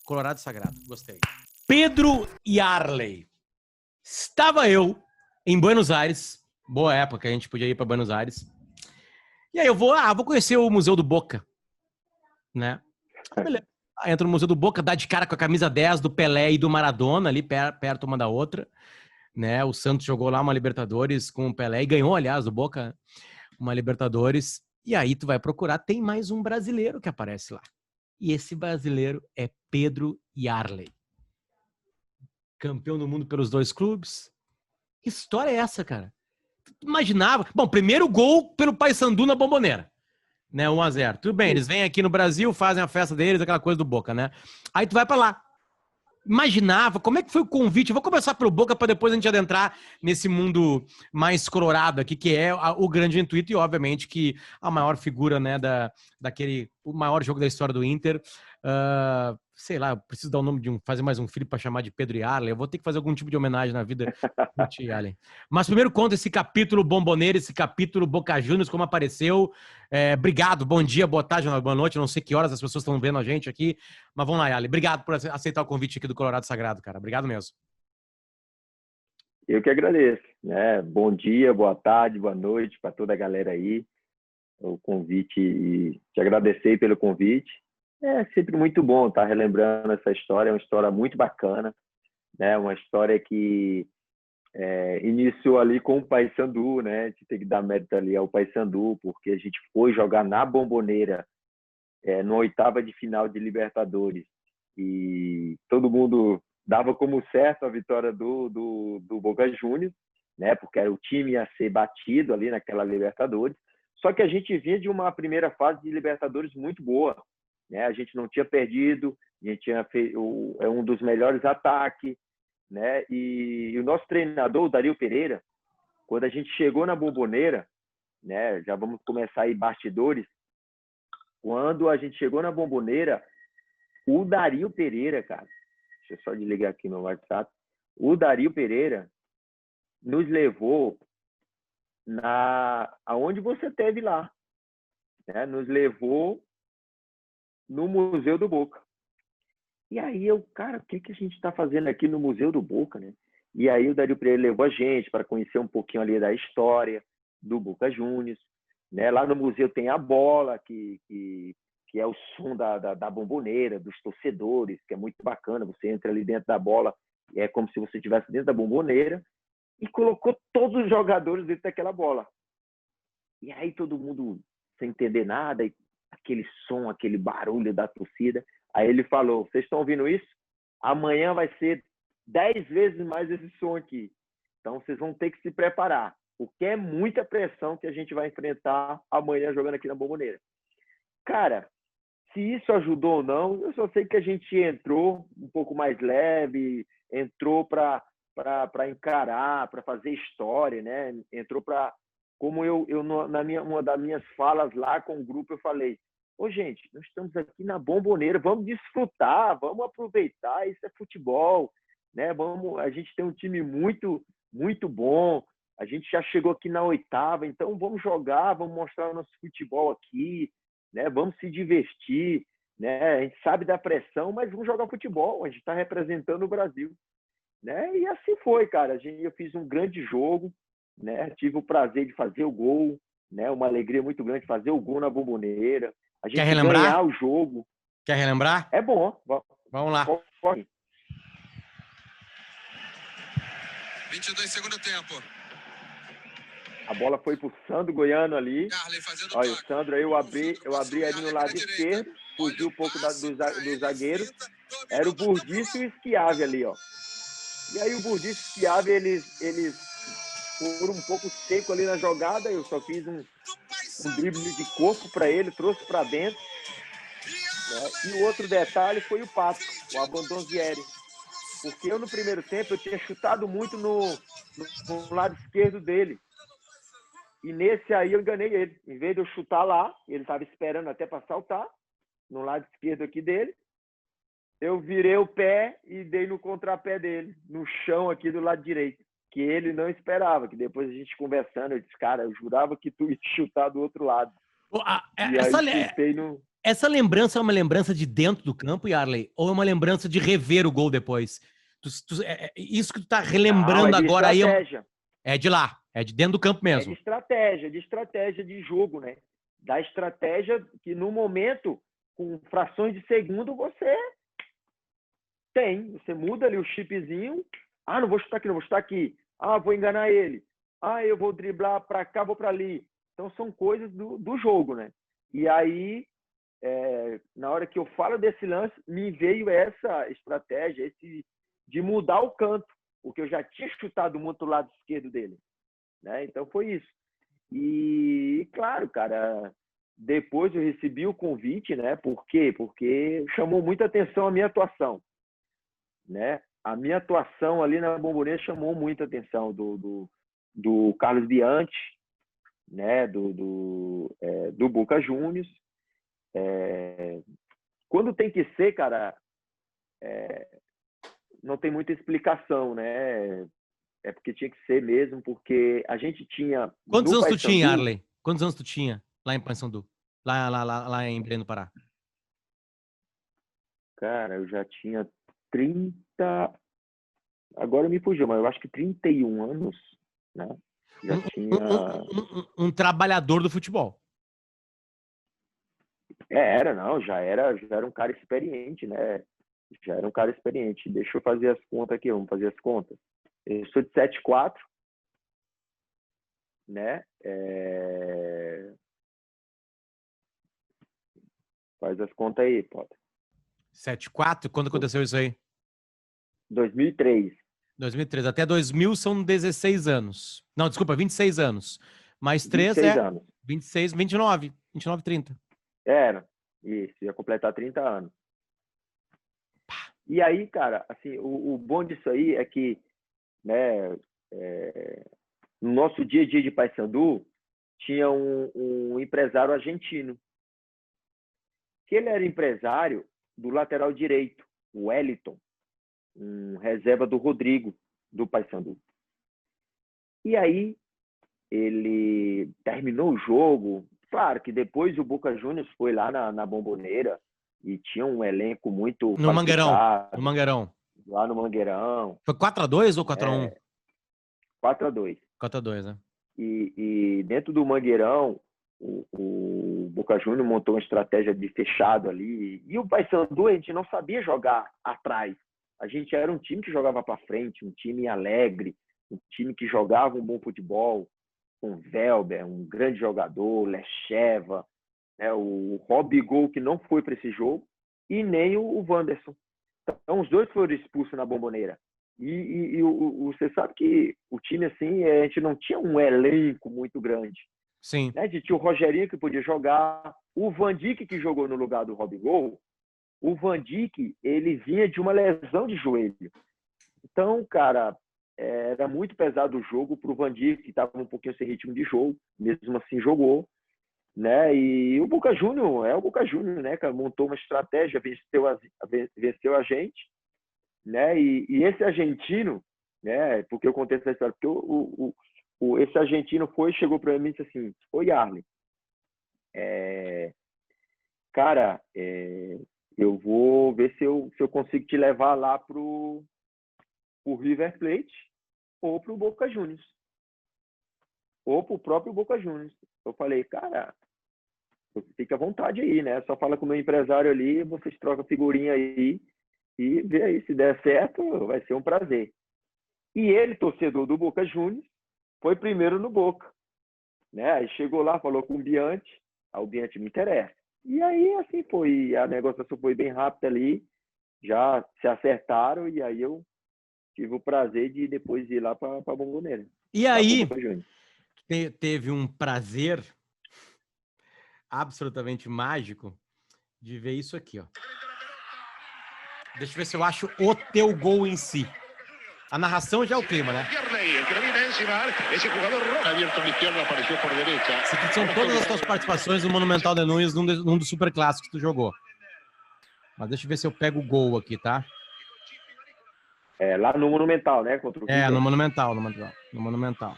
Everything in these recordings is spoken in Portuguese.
Colorado Sagrado. Gostei. Pedro Yarley. Estava eu em Buenos Aires. Boa época, a gente podia ir para Buenos Aires. E aí eu vou conhecer o Museu do Boca, né? Beleza. Entro no Museu do Boca, dá de cara com a camisa 10 do Pelé e do Maradona, ali perto uma da outra, né? O Santos jogou lá uma Libertadores com o Pelé e ganhou, aliás, do Boca, uma Libertadores. E aí tu vai procurar, tem mais um brasileiro que aparece lá. E esse brasileiro é Pedro Yarley. Campeão do mundo pelos 2 clubes. Que história é essa, cara? Tu imaginava? Bom, primeiro gol pelo Paysandu na Bombonera. Né, 1-0. Tudo bem, eles vêm aqui no Brasil, fazem a festa deles, aquela coisa do Boca, né? Aí tu vai pra lá. Imaginava, como é que foi o convite? Eu vou começar pelo Boca para depois a gente adentrar nesse mundo mais colorado aqui, que é o grande intuito e, obviamente, que a maior figura, né, o maior jogo da história do Inter. Sei lá, preciso dar o nome fazer mais um filho para chamar de Pedro Yarley. Eu vou ter que fazer algum tipo de homenagem na vida do Yarley. Mas primeiro conta esse capítulo Bomboneira, esse capítulo Boca Juniors, como apareceu. Obrigado, bom dia, boa tarde, boa noite. Não sei que horas as pessoas estão vendo a gente aqui, mas vamos lá, Yarley. Obrigado por aceitar o convite aqui do Colorado Sagrado, cara. Obrigado mesmo. Eu que agradeço, né? Bom dia, boa tarde, boa noite para toda a galera aí. O convite, e te agradecer pelo convite. É sempre muito bom estar relembrando essa história, é uma história muito bacana, né? Uma história que iniciou ali com o Paysandu, né? A gente tem que dar mérito ali ao Paysandu, porque a gente foi jogar na Bombonera, na oitava de final de Libertadores, e todo mundo dava como certo a vitória do Boca Juniors, né? Porque o time ia ser batido ali naquela Libertadores, só que a gente vinha de uma primeira fase de Libertadores muito boa, né? A gente não tinha perdido, a gente tinha feito um dos melhores ataques, né? E o nosso treinador, o Dario Pereira, quando a gente chegou na Bombonera, né? Já vamos começar aí bastidores. Quando a gente chegou na Bombonera, o Dario Pereira, cara, deixa eu só desligar aqui no WhatsApp, o Dario Pereira nos levou aonde você teve lá, né? Nos levou no Museu do Boca. E aí cara, o que a gente está fazendo aqui no Museu do Boca, né? E aí o Dario Pereira levou a gente para conhecer um pouquinho ali da história do Boca Juniors, né? Lá no museu tem a bola, que é o som da Bombonera, dos torcedores, que é muito bacana. Você entra ali dentro da bola, é como se você estivesse dentro da Bombonera, e colocou todos os jogadores dentro daquela bola. E aí todo mundo sem entender nada, e aquele som, aquele barulho da torcida. Aí ele falou: vocês estão ouvindo isso? Amanhã vai ser 10 vezes mais esse som aqui. Então vocês vão ter que se preparar, porque é muita pressão que a gente vai enfrentar amanhã jogando aqui na Bombonera. Cara, se isso ajudou ou não, eu só sei que a gente entrou um pouco mais leve, entrou para encarar, para fazer história, né? Entrou para... Como uma das minhas falas lá com o grupo, eu falei: gente, nós estamos aqui na Bombonera, vamos desfrutar, vamos aproveitar, isso é futebol, né? A gente tem um time muito, muito bom, a gente já chegou aqui na oitava, então vamos jogar, vamos mostrar o nosso futebol aqui, né? Vamos se divertir, né? A gente sabe da pressão, mas vamos jogar futebol, a gente está representando o Brasil, né? E assim foi, cara. Eu fiz um grande jogo, né? Tive o prazer de fazer o gol, né? Uma alegria muito grande fazer o gol na Bombonera. A gente ganhar o jogo. Quer relembrar? É bom. Vamos lá. 22 segundo tempo. A bola foi pro Sandro Goiano ali. Olha, o Sandro aí, eu abri ali no lado esquerdo, fugiu um pouco do zagueiro. Era o Burdiço e o Schiavi ali, ó. E aí o Burdiço e o Schiavi, eles foram um pouco seco ali na jogada. Eu só fiz um drible de corpo para ele, trouxe para dentro, né? E o outro detalhe foi o Pato, o Abandonzieri. Porque eu no primeiro tempo eu tinha chutado muito no lado esquerdo dele. E nesse aí eu enganei ele. Em vez de eu chutar lá, ele estava esperando até para saltar, no lado esquerdo aqui dele, eu virei o pé e dei no contrapé dele, no chão aqui do lado direito, que ele não esperava, que depois a gente conversando, eu disse: cara, eu jurava que tu ia chutar do outro lado. Essa Essa lembrança é uma lembrança de dentro do campo, Yarley? Ou é uma lembrança de rever o gol depois? Isso que tu tá Não, é relembrando de agora aí estratégia. é de lá, é de dentro do campo É mesmo. de estratégia de jogo, né? Da estratégia que no momento, com frações de segundo, você tem. Você muda ali o chipzinho. Ah, não vou chutar aqui, não vou chutar aqui. Ah, vou enganar ele. Ah, eu vou driblar para cá, vou para ali. Então, são coisas do jogo, né? E aí, na hora que eu falo desse lance, me veio essa estratégia, de mudar o canto, porque eu já tinha chutado muito o lado esquerdo dele, né? Então, foi isso. E, claro, cara, depois eu recebi o convite, né? Por quê? Porque chamou muita atenção a minha atuação, né? A minha atuação ali na Bombonera chamou muita atenção do Carlos Bianchi, né? Do Boca Juniors. Quando tem que ser, cara, não tem muita explicação, né? É porque tinha que ser mesmo, porque a gente tinha Quantos no anos tu tinha, Paysandu, Arley? Quantos anos tu tinha lá em Paysandu? Lá em Belém do Pará? cara, eu já tinha 30. Agora me fugiu, mas eu acho que 31 anos, né? Já tinha. Um trabalhador do futebol. Já era um cara experiente, né? Já era um cara experiente. Deixa eu fazer as contas aqui, vamos fazer as contas. Eu sou de 74, né? Faz as contas aí, Potter. 74? Quando aconteceu isso aí? 2003. 2003. Até 2000 são 16 anos. Não, desculpa, 26 anos. Mais 3 26 é anos. 26, 29. 29, 30. Era. Isso, ia completar 30 anos. E aí, cara, assim, o bom disso aí é que, né, no nosso dia a dia de Paysandu, tinha um empresário argentino, que ele era empresário do lateral direito, o Wellington, um reserva do Rodrigo, do Paysandu. E aí, ele terminou o jogo. Claro que depois o Boca Juniors foi lá na Bombonera e tinha um elenco muito No Mangueirão. No qualificado, Mangueirão. lá no Mangueirão. Foi 4x2 ou 4x1? 4-2. 4x2, né? E dentro do Mangueirão, o Boca Juniors montou uma estratégia de fechado ali. E o Paysandu, a gente não sabia jogar atrás. A gente era um time que jogava para frente, um time alegre, um time que jogava um bom futebol, com Velber, um grande jogador, Lecheva, né, o Robigol, que não foi para esse jogo, e nem o Wanderson. Então, os dois foram expulsos na Bombonera. E você sabe que o time, assim, a gente não tinha um elenco muito grande. Sim. Né? A gente tinha o Rogerinho, que podia jogar, o Van Dijk, que jogou no lugar do Robigol. O Van Dijk, ele vinha de uma lesão de joelho. Então, cara, era muito pesado o jogo para o Van Dijk, que estava um pouquinho sem ritmo de jogo, mesmo assim jogou, né? E o Boca Juniors é o Boca Juniors, né, cara? Montou uma estratégia, venceu a gente, né? E esse argentino, né? Porque eu contei essa história, porque esse argentino chegou para mim e disse assim: "Oi, Arlen, cara, eu vou ver se eu consigo te levar lá pro River Plate ou pro Boca Juniors, ou pro próprio Boca Juniors." Eu falei: "Cara, fica à vontade aí, né? Só fala com o meu empresário ali, vocês trocam figurinha aí e vê aí, se der certo, vai ser um prazer." E ele, torcedor do Boca Juniors, foi primeiro no Boca, né? Aí chegou lá, falou com o Bianchi, o Bianchi me interessa. E aí, assim foi, a negociação foi bem rápida ali, já se acertaram, e aí eu tive o prazer de depois ir lá para a Bombonera. E aí, teve um prazer absolutamente mágico de ver isso aqui, ó. Deixa eu ver se eu acho o teu gol em si. A narração já é o clima, né? Isso aqui são todas as tuas participações no Monumental de Nunes, num dos superclássicos que tu jogou. Mas deixa eu ver se eu pego o gol aqui, tá? Lá no Monumental, né? Contra o River. No Monumental.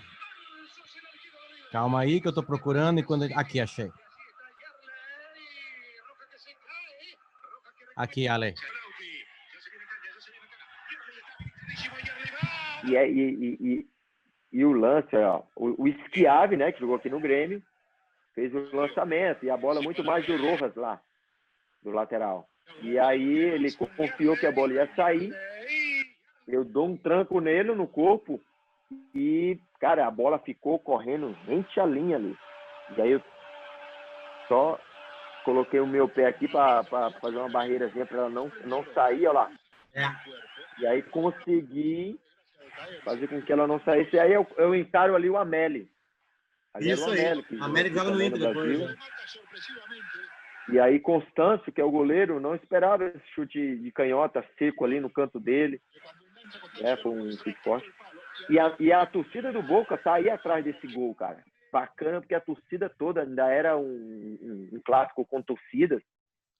Calma aí que eu tô procurando e quando... Aqui, achei. Aqui, Ale. E o lance, ó, o Schiavi, né, que jogou aqui no Grêmio, fez o lançamento, e a bola muito mais do Rojas lá, do lateral. E aí ele confiou que a bola ia sair, eu dou um tranco nele no corpo, e, cara, a bola ficou correndo rente a linha ali. E aí eu só coloquei o meu pé aqui para fazer uma barreirazinha para ela não sair, olha lá. E aí consegui fazer com que ela não saísse. E aí eu encaro ali o Ameli. Ali Isso era aí. O América joga no Inter depois. Né? E aí Constâncio, que é o goleiro, não esperava esse chute de canhota seco ali no canto dele. Foi um chute forte. E a torcida do Boca tá aí atrás desse gol, cara. Bacana, porque a torcida toda ainda era um clássico com torcidas,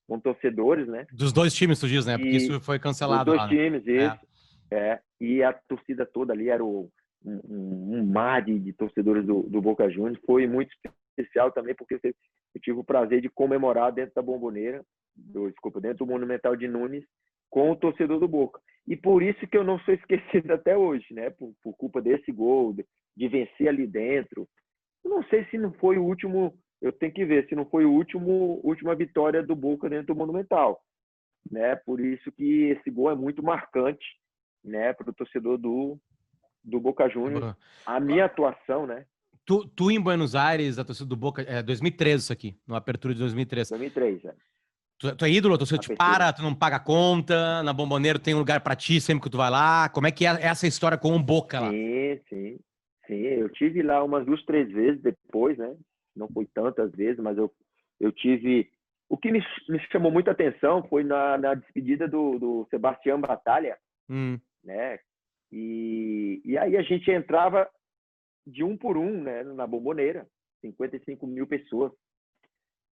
com torcedores, né? Dos dois times, tu diz, né? Porque isso foi cancelado. Dos dois lá, né? times, isso. E a torcida toda ali era um mar de torcedores do Boca Juniors. Foi muito especial também, porque eu tive o prazer de comemorar dentro da Bombonera, dentro do Monumental de Nunes, com o torcedor do Boca. E por isso que eu não sou esquecido até hoje, né? Por culpa desse gol, de vencer ali dentro. Eu não sei se não foi o último, eu tenho que ver se não foi última vitória do Boca dentro do Monumental, né? Por isso que esse gol é muito marcante, né, para o torcedor do Boca Juniors. A minha atuação, né? Tu em Buenos Aires, a torcida do Boca, 2013 isso aqui, no Apertura de 2003. 2003, Tu é ídolo, a torcida te para, tu não paga conta, na Bombonera tem um lugar pra ti sempre que tu vai lá. Como é que é essa história com o Boca lá? Sim. Eu tive lá umas 2, 3 vezes depois, né? Não foi tantas vezes, mas eu tive... O que me chamou muita atenção foi na despedida do Sebastião Batalha, né? E aí a gente entrava de um por um, né? Na Bombonera, 55 mil pessoas.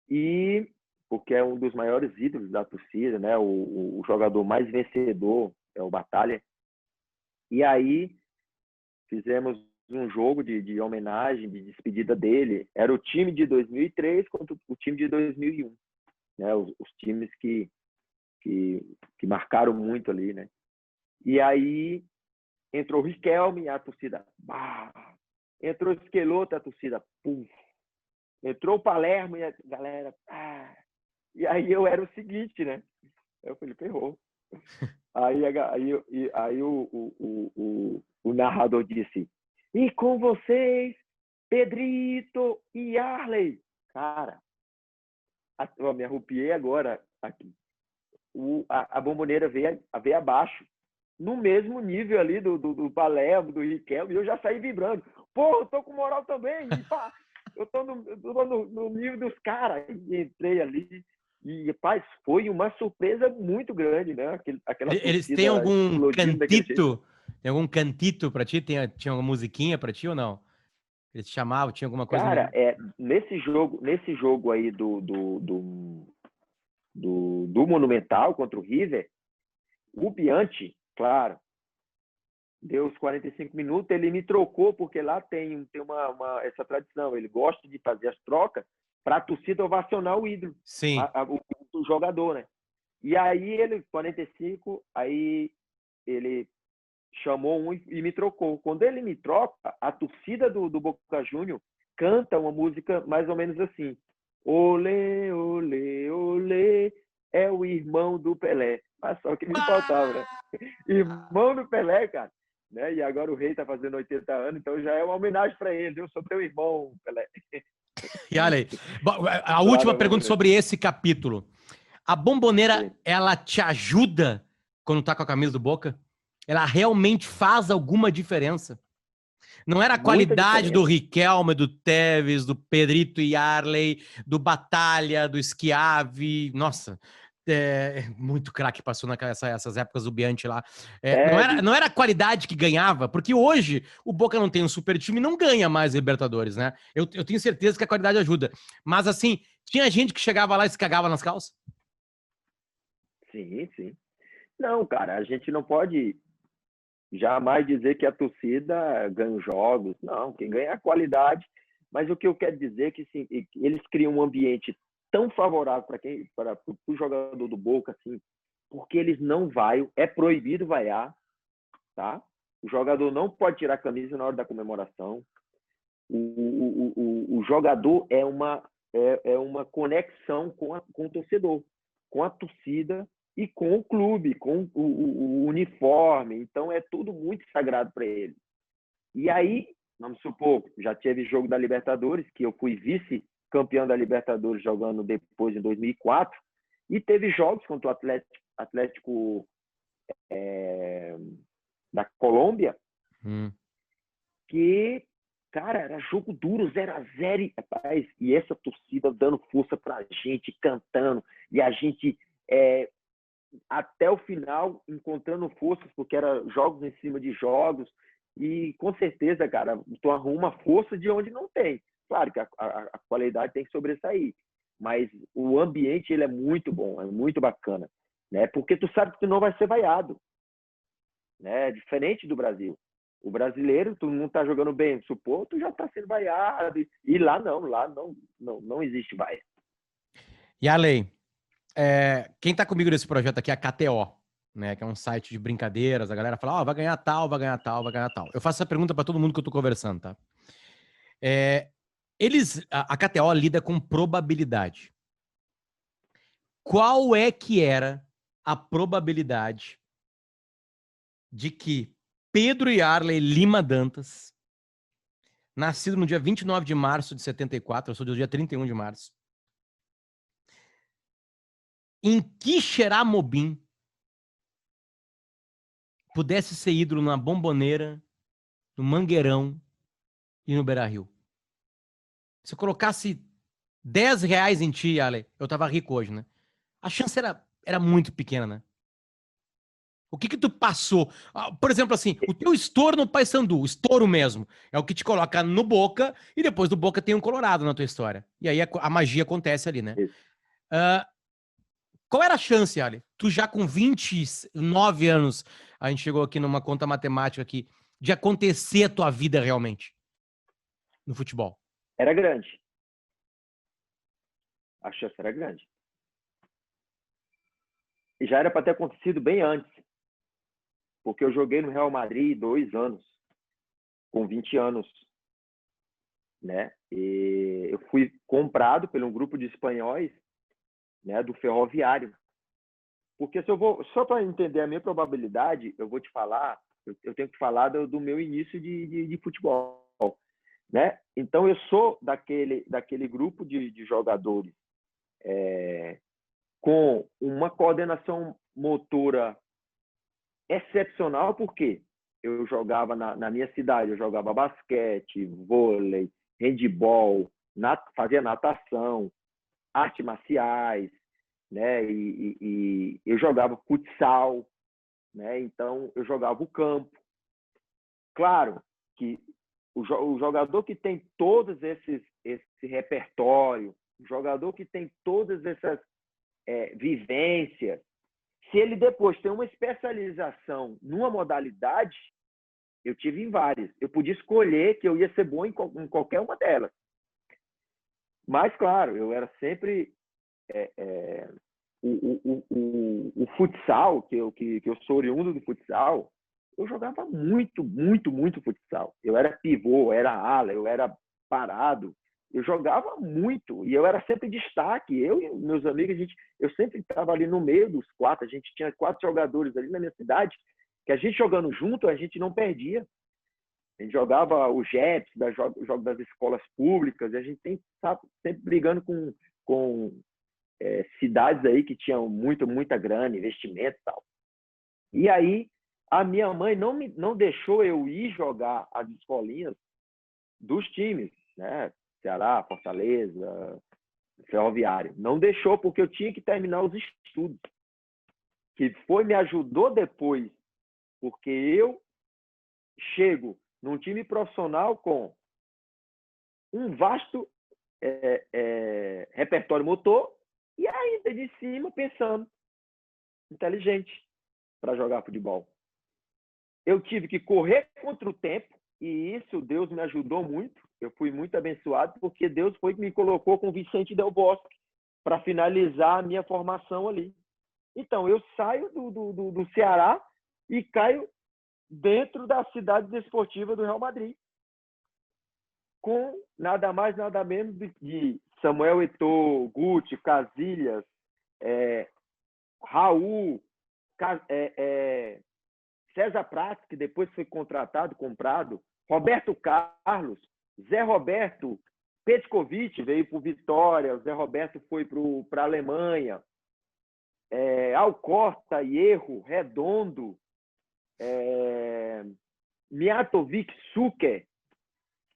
E porque é um dos maiores ídolos da torcida, né? O jogador mais vencedor é o Batalha. E aí fizemos um jogo de homenagem, de despedida dele. Era o time de 2003 contra o time de 2001, né? Os times que marcaram muito ali, né? E aí entrou o Riquelme, a torcida, bah! Entrou o Schelotto, a torcida, pum! Entrou o Palermo e a galera, ah! E aí eu era o seguinte, né? Eu falei, ferrou. Aí o narrador disse, e com vocês, Pedrito e Arley. Cara, eu me arrupiei agora aqui. A Bombonera veio abaixo, no mesmo nível ali do Palermo, do Riquelme, e eu já saí vibrando. Pô, eu tô com moral também. E, pá, eu tô no nível dos caras. E entrei ali. E, rapaz, foi uma surpresa muito grande, né? Aquela Eles têm algum cantito? Tem algum cantito pra ti? Tinha alguma musiquinha pra ti ou não? Eles te chamavam, tinha alguma coisa? Cara, nesse jogo aí do Monumental contra o River, o Bianchi, claro, deu os 45 minutos, ele me trocou, porque lá tem essa tradição, ele gosta de fazer as trocas para a torcida ovacionar o ídolo, Sim. o jogador, né? E aí ele, 45, aí ele chamou um e me trocou. Quando ele me troca, a torcida do Boca Juniors canta uma música mais ou menos assim: olê, olê, olê, é o irmão do Pelé. Mas só que me faltava, né? Irmão do Pelé, cara. Né? E agora o rei tá fazendo 80 anos, então já é uma homenagem para ele. Eu sou teu irmão, Pelé. E olha aí, a última pergunta sobre esse capítulo. A Bombonera, ela te ajuda quando tá com a camisa do Boca? Ela realmente faz alguma diferença? Não era a qualidade do Riquelme, do Tevez, do Pedrito e Arley, do Batalha, do Schiavi. Nossa, muito craque passou nessas épocas do Bianchi lá. Não era a qualidade que ganhava, porque hoje o Boca não tem um super time e não ganha mais Libertadores, né? Eu tenho certeza que a qualidade ajuda. Mas assim, tinha gente que chegava lá e se cagava nas calças? Sim. Não, cara, a gente não pode jamais dizer que a torcida ganha os jogos. Não, quem ganha é a qualidade. Mas o que eu quero dizer é que sim, eles criam um ambiente tão favorável para o jogador do Boca, assim, porque eles não vaiam, é proibido vaiar, tá? O jogador não pode tirar a camisa na hora da comemoração. O jogador é uma conexão com o torcedor, com a torcida e com o clube, com o uniforme. Então, é tudo muito sagrado para ele. E aí, vamos supor, já teve jogo da Libertadores, que eu fui vice-campeão da Libertadores jogando depois em 2004, e teve jogos contra o Atlético da Colômbia, que, cara, era jogo duro, 0-0, rapaz, e essa torcida dando força pra gente, cantando, e a gente até o final encontrando forças, porque era jogos em cima de jogos, e com certeza, cara, tu arruma força de onde não tem. Claro que a qualidade tem que sobressair, mas o ambiente ele é muito bom, é muito bacana, né? Porque tu sabe que tu não vai ser vaiado, né? Diferente do Brasil. O brasileiro, tu não tá jogando bem, supor, tu já tá sendo vaiado, e lá não existe vaia. E a lei, quem tá comigo nesse projeto aqui é a KTO, né? Que é um site de brincadeiras. A galera fala, vai ganhar tal, vai ganhar tal, vai ganhar tal. Eu faço essa pergunta para todo mundo que eu tô conversando, tá? A KTO lida com probabilidade. Qual é que era a probabilidade de que Pedro Yarley Lima Dantas, nascido no dia 29 de março de 74, eu sou do dia 31 de março, em Quixeramobim, pudesse ser ídolo na Bombonera, no Mangueirão e no Beira-Rio? Se eu colocasse R$10 em ti, Ale, eu tava rico hoje, né? A chance era muito pequena, né? O que tu passou? Por exemplo, assim, o teu estouro no Paysandu, o estouro mesmo, é o que te coloca no Boca, e depois do Boca tem um Colorado na tua história. E aí a magia acontece ali, né? Qual era a chance, Ale? Tu já com 29 anos, a gente chegou aqui numa conta matemática aqui, de acontecer a tua vida realmente no futebol? Era grande. A chance era grande. E já era para ter acontecido bem antes. Porque eu joguei no Real Madrid 2 anos, com 20 anos, né? E eu fui comprado por um grupo de espanhóis, né, do Ferroviário. Porque só para entender a minha probabilidade, eu vou te falar, eu tenho que falar do meu início de futebol, né? Então eu sou daquele grupo de jogadores com uma coordenação motora excepcional, porque eu jogava na minha cidade, eu jogava basquete, vôlei, handebol, fazia natação, artes marciais, né? E eu jogava futsal, né? Então eu jogava o campo. Claro que o jogador que tem todos esse repertório, o jogador que tem todas essas vivências, se ele depois tem uma especialização numa modalidade, eu tive em várias. Eu podia escolher que eu ia ser bom em qualquer uma delas. Mas, claro, eu era sempre o futsal, que eu sou oriundo do futsal, eu jogava muito, muito, muito futsal. Eu era pivô, eu era ala, eu era parado. Eu jogava muito e eu era sempre destaque. Eu e meus amigos, eu sempre estava ali no meio dos 4. A gente tinha 4 jogadores ali na minha cidade, que a gente jogando junto, a gente não perdia. A gente jogava o JEPS, jogo das escolas públicas, e a gente sempre brigando com cidades aí que tinham muita grana, investimento e tal. E aí, a minha mãe não deixou eu ir jogar as escolinhas dos times, né? Ceará, Fortaleza, Ferroviário. Não deixou, porque eu tinha que terminar os estudos. Que me ajudou depois, porque eu chego num time profissional com um vasto repertório motor e ainda de cima pensando inteligente para jogar futebol. Eu tive que correr contra o tempo, e isso Deus me ajudou muito. Eu fui muito abençoado, porque Deus foi que me colocou com o Vicente Del Bosque, para finalizar a minha formação ali. Então, eu saio do Ceará e caio dentro da cidade desportiva do Real Madrid, com nada mais, nada menos de Samuel Eto'o, Guti, Casillas, Raul, César Prates, que depois foi contratado, comprado, Roberto Carlos, Zé Roberto, Petkovic veio para o Vitória, o Zé Roberto foi para a Alemanha, Alcorta, Hierro, Redondo, Mijatovic, Suker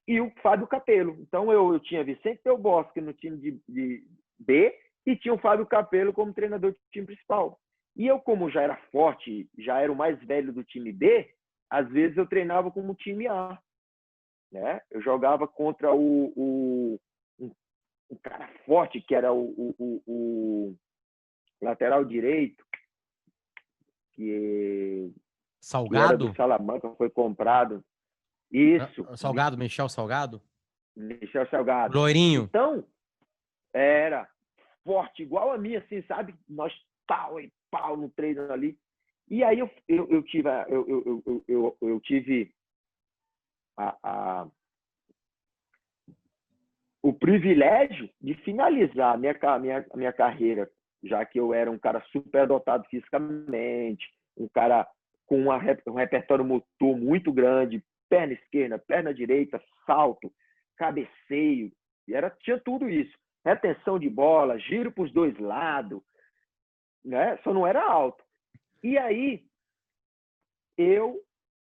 e o Fábio Capello. Então, eu tinha Vicente Del Bosque no time de B e tinha o Fábio Capello como treinador do time principal. E eu, como já era forte, já era o mais velho do time B, às vezes eu treinava como time A. Né? Eu jogava contra um cara forte, que era o lateral direito, que Salgado? era do Salamanca, foi comprado. Isso. Salgado, Michel Salgado? Michel Salgado. Loirinho. Então, era forte, igual a mim, assim, sabe? Nós pau e pau no treino ali. E aí eu tive o privilégio de finalizar a minha carreira, já que eu era um cara super dotado fisicamente, um cara com um repertório motor muito grande, perna esquerda, perna direita, salto, cabeceio, tinha tudo isso. Retenção de bola, giro para os dois lados, né? Só não era alto. E aí,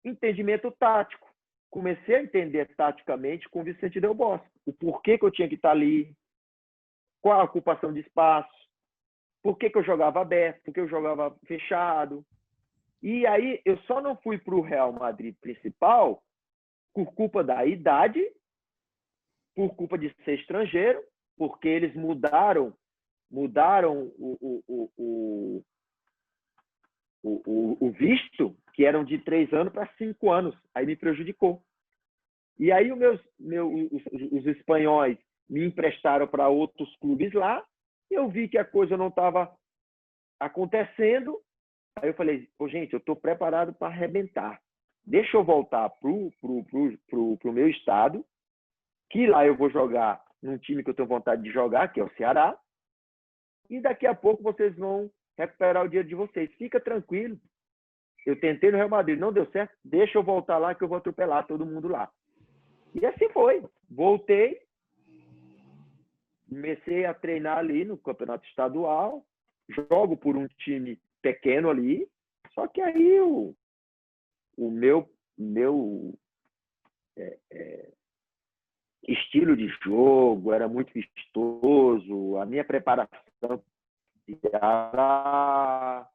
entendimento tático. Comecei a entender taticamente com o Vicente Del Bosque. O porquê que eu tinha que estar ali, qual a ocupação de espaço, por que eu jogava aberto, por que eu jogava fechado. E aí, eu só não fui para o Real Madrid principal por culpa da idade, por culpa de ser estrangeiro, porque eles mudaram o visto, que eram de 3 anos para 5 anos. Aí me prejudicou. E aí os espanhóis me emprestaram para outros clubes lá. Eu vi que a coisa não estava acontecendo. Aí eu falei, gente, eu estou preparado para arrebentar. Deixa eu voltar pro meu estado, que lá eu vou jogar num time que eu tenho vontade de jogar, que é o Ceará. E daqui a pouco vocês vão recuperar o dinheiro de vocês. Fica tranquilo. Eu tentei no Real Madrid, não deu certo. Deixa eu voltar lá que eu vou atropelar todo mundo lá. E assim foi. Voltei. Comecei a treinar ali no campeonato estadual. Jogo por um time pequeno ali. Só que aí o meu estilo de jogo era muito vistoso. A minha preparação era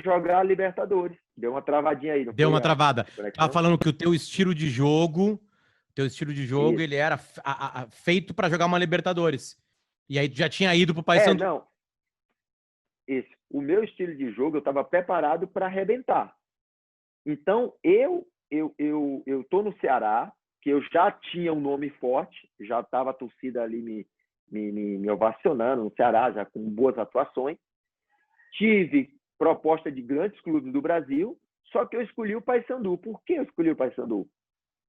jogar a Libertadores. Deu uma travadinha aí. Deu uma travada. Tava falando que o teu estilo de jogo, Isso. ele era feito para jogar uma Libertadores. E aí tu já tinha ido pro Paysandu. Não. Isso. O meu estilo de jogo, eu estava preparado para arrebentar. Então, eu tô no Ceará, que eu já tinha um nome forte, já estava a torcida ali me ovacionando no Ceará, já com boas atuações. Tive proposta de grandes clubes do Brasil, só que eu escolhi o Paysandu. Por que eu escolhi o Paysandu?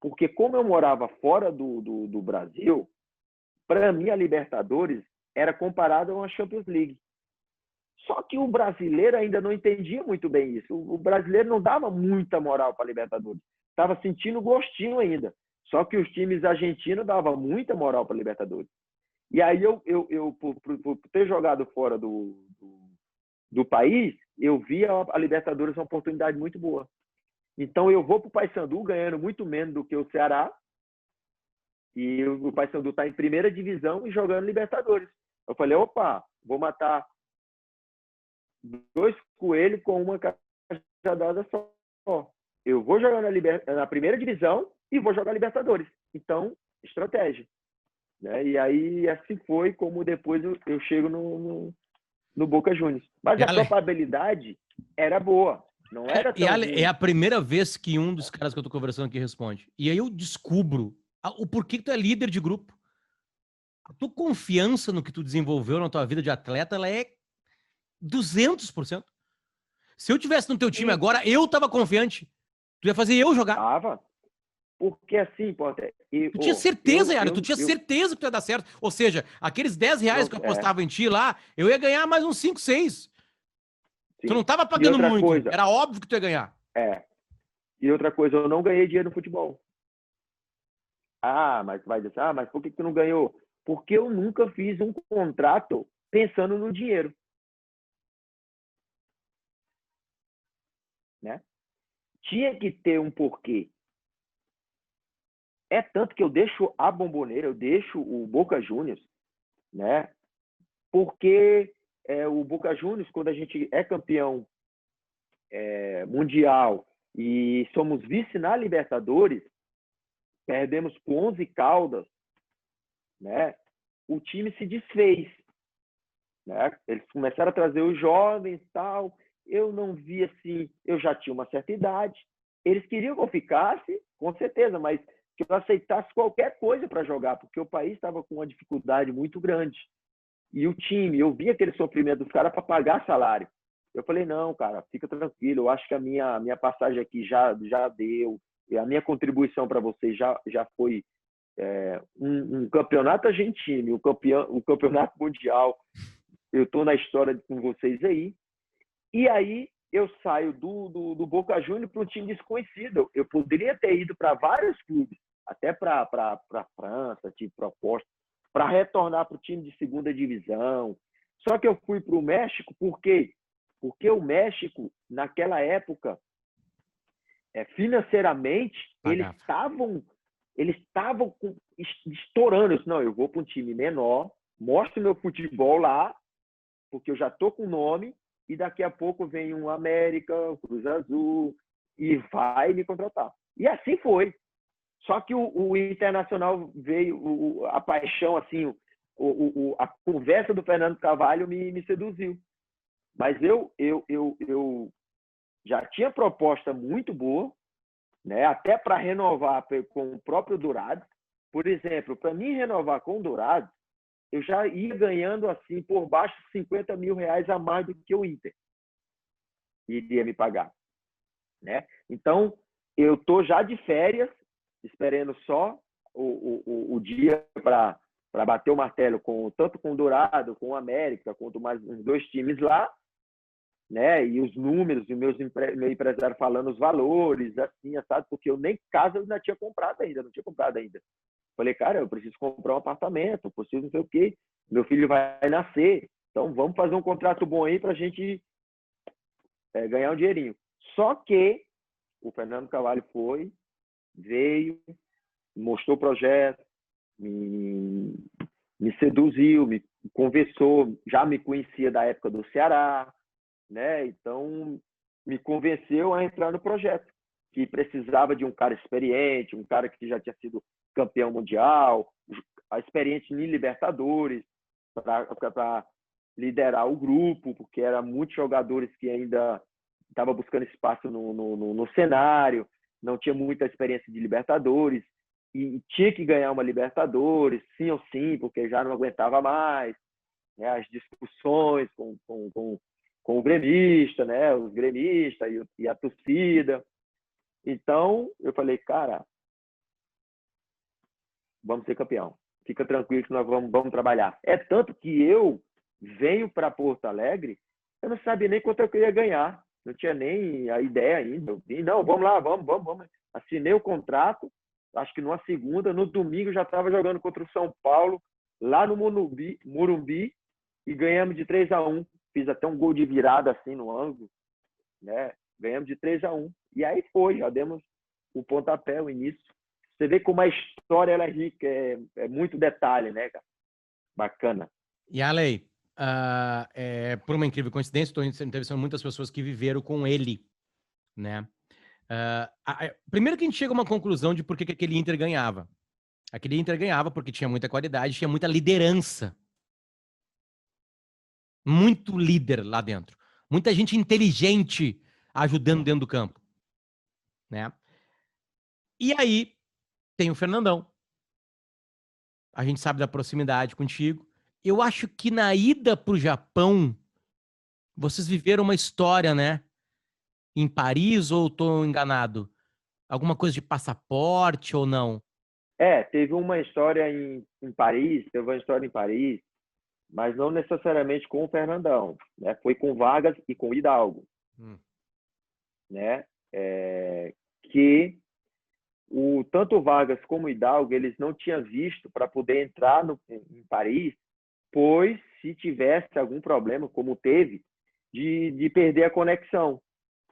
Porque como eu morava fora do Brasil, para mim a Libertadores era comparada a uma Champions League. Só que o brasileiro ainda não entendia muito bem isso. O brasileiro não dava muita moral para a Libertadores. Estava sentindo gostinho ainda. Só que os times argentinos davam muita moral para a Libertadores. E aí, por ter jogado fora do país, eu vi a Libertadores uma oportunidade muito boa. Então, eu vou para o Paysandu ganhando muito menos do que o Ceará. E o Paysandu está em primeira divisão e jogando Libertadores. Eu falei, opa, vou matar 2 coelhos com uma cajadada só. Eu vou jogar na primeira divisão e vou jogar Libertadores. Então, estratégia. Né? E aí, assim foi como depois eu chego no Boca Juniors. Mas a probabilidade era boa. Não era tão ruim. É a primeira vez que um dos caras que eu tô conversando aqui responde. E aí eu descubro o porquê que tu é líder de grupo. a tua confiança no que tu desenvolveu na tua vida de atleta, ela é 200%. Se eu tivesse no teu time agora, eu tava confiante. Tu ia fazer eu jogar. Tava. Porque assim, Potter... Tu tinha certeza, Yara, tu tinha certeza que tu ia dar certo. Ou seja, aqueles R$ 10 que eu apostava em ti lá, eu ia ganhar mais uns 5, 6. Sim. Tu não tava pagando muito. Coisa, era óbvio que tu ia ganhar. E outra coisa, eu não ganhei dinheiro no futebol. Ah, mas vai dizer, mas por que tu não ganhou? Porque eu nunca fiz um contrato pensando no dinheiro. Né? Tinha que ter um porquê. É tanto que eu deixo a Bomboneira, eu deixo o Boca Juniors, né? Porque o Boca Juniors, quando a gente é campeão mundial e somos vice na Libertadores, perdemos com 11 Caldas, né? O time se desfez, né? Eles começaram a trazer os jovens e tal. Eu não vi assim, eu já tinha uma certa idade. Eles queriam que eu ficasse, com certeza, mas que eu aceitasse qualquer coisa para jogar, porque o país estava com uma dificuldade muito grande. E o time, eu vi aquele sofrimento dos caras para pagar salário. Eu falei, não, cara, fica tranquilo, eu acho que a minha passagem aqui já deu, e a minha contribuição para vocês já foi um campeonato argentino, um campeonato mundial. Eu estou na história com vocês aí. E aí eu saio do Boca Juniors para um time desconhecido. Eu poderia ter ido para vários clubes, até para a França, tive proposta, para retornar para o time de segunda divisão. Só que eu fui para o México, por quê? Porque o México, naquela época, financeiramente, eles estavam estourando. Eu disse, não, eu vou para um time menor, mostro meu futebol lá, porque eu já estou com nome, e daqui a pouco vem um América, um Cruz Azul, e vai me contratar. E assim foi. Só que o Internacional veio, a paixão, assim, a conversa do Fernando Carvalho me seduziu. Mas eu já tinha proposta muito boa, né? Até para renovar com o próprio Dourados. Por exemplo, para mim renovar com o Dourados, eu já ia ganhando assim por baixo de R$50 mil a mais do que o Inter iria me pagar, né? Então eu tô já de férias, esperando só o dia para bater o martelo tanto com o Dourado, com o América, quanto mais uns 2 times lá, né? E os números, e meu empresário falando os valores, assim, sabe? Porque eu nem casa eu não tinha comprado ainda. Falei, cara, eu preciso comprar um apartamento, preciso não sei o quê, meu filho vai nascer, então vamos fazer um contrato bom aí para a gente ganhar um dinheirinho. Só que o Fernando Carvalho veio, mostrou o projeto, me seduziu, me conversou, já me conhecia da época do Ceará, né? Então me convenceu a entrar no projeto, que precisava de um cara experiente, um cara que já tinha sido campeão mundial, experiente em Libertadores, para liderar o grupo, porque eram muitos jogadores que ainda estavam buscando espaço no cenário, não tinha muita experiência de Libertadores, e tinha que ganhar uma Libertadores, sim ou sim, porque já não aguentava mais, né? As discussões com o gremista, né? Os gremistas e a torcida. Então, eu falei, cara, vamos ser campeão. Fica tranquilo que nós vamos trabalhar. É tanto que eu venho para Porto Alegre, eu não sabia nem quanto eu queria ganhar. Não tinha nem a ideia ainda. Eu vim, não, vamos lá, vamos. Assinei o contrato, acho que numa segunda, no domingo já estava jogando contra o São Paulo, lá no Morumbi, e ganhamos de 3-1. Fiz até um gol de virada assim no ângulo, né? Ganhamos de 3-1. E aí já demos o pontapé, o início. Você vê como a história ela é rica, é muito detalhe, né, cara? Bacana. E Arley, por uma incrível coincidência, estou entrevistando muitas pessoas que viveram com ele, né? Primeiro que a gente chega a uma conclusão de por que aquele Inter ganhava. Aquele Inter ganhava porque tinha muita qualidade, tinha muita liderança. Muito líder lá dentro. Muita gente inteligente ajudando dentro do campo, né? E aí tem o Fernandão. A gente sabe da proximidade contigo. Eu acho que na ida pro Japão, vocês viveram uma história, né? Em Paris, ou estou enganado? Alguma coisa de passaporte ou não? Teve uma história em Paris, teve uma história em Paris, mas não necessariamente com o Fernandão, né? Foi com Vargas e com Hidalgo, né? Que tanto o Vargas como o Hidalgo, eles não tinham visto para poder entrar em Paris, pois se tivesse algum problema, como teve, de perder a conexão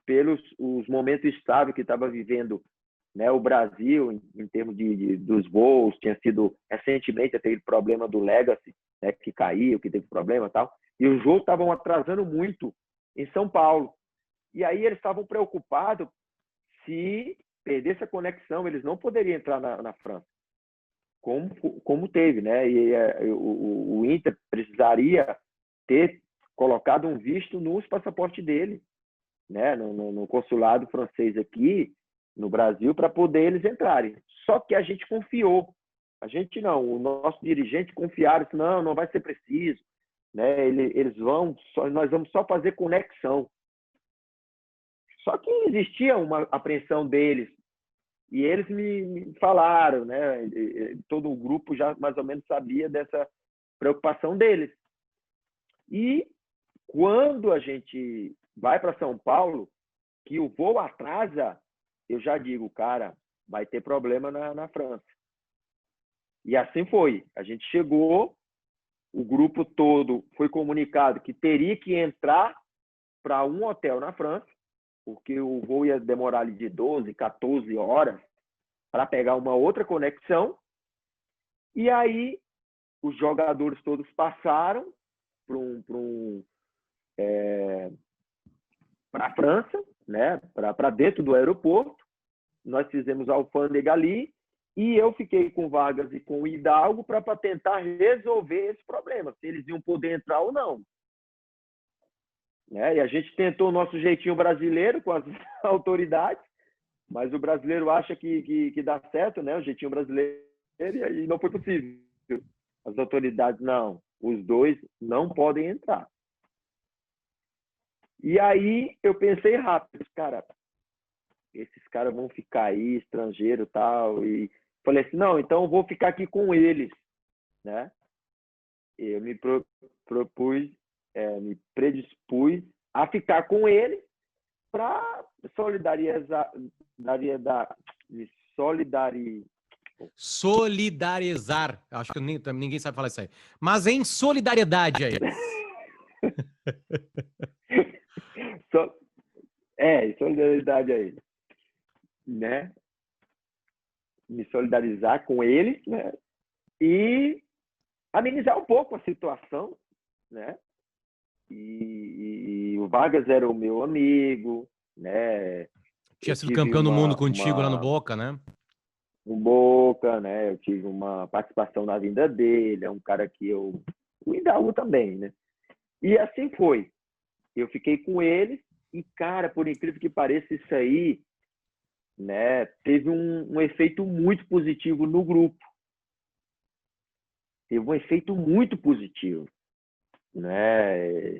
pelos os momentos estáveis que estava vivendo, né, o Brasil em termos dos voos. Tinha sido recentemente aquele problema do Legacy, né, que caiu, que teve problema e tal, e os voos estavam atrasando muito em São Paulo. E aí eles estavam preocupados se perdesse a conexão, eles não poderiam entrar na França, como teve, né? E o Inter precisaria ter colocado um visto nos passaportes dele, né? No consulado francês aqui no Brasil, para poder eles entrarem. Só que a gente confiou. A gente não, o nosso dirigente confiaram, disse, não vai ser preciso, né? Nós vamos só fazer conexão. Só que existia uma apreensão deles, e eles me falaram, né? Todo o grupo já mais ou menos sabia dessa preocupação deles. E quando a gente vai para São Paulo, que o voo atrasa, eu já digo, cara, vai ter problema na França. E assim foi. A gente chegou, o grupo todo foi comunicado que teria que entrar para um hotel na França, porque o voo ia demorar ali de 12, 14 horas para pegar uma outra conexão. E aí os jogadores todos passaram para a França, né? Para dentro do aeroporto. Nós fizemos a alfândega ali e eu fiquei com Vargas e com o Hidalgo para tentar resolver esse problema, se eles iam poder entrar ou não. Né? E a gente tentou o nosso jeitinho brasileiro com as autoridades, mas o brasileiro acha que dá certo, né? O jeitinho brasileiro, e não foi possível. As autoridades, não, os dois não podem entrar. E aí eu pensei rápido, cara, esses caras vão ficar aí, estrangeiro e tal, e falei assim, não, então eu vou ficar aqui com eles, né? Eu me predispus a ficar com eles para Solidarizar. Acho que ninguém sabe falar isso aí. Mas em solidariedade aí. Solidariedade a eles, né? Me solidarizar com eles, né? E amenizar um pouco a situação, né? E o Vargas era o meu amigo, né? Tinha sido campeão do mundo contigo lá no Boca, né? No Boca, né? Eu tive uma participação na vinda dele, é um cara que eu... O Hidalgo também, né? E assim foi. Eu fiquei com ele e, cara, por incrível que pareça, isso aí, né, teve um efeito muito positivo no grupo. Teve um efeito muito positivo, né?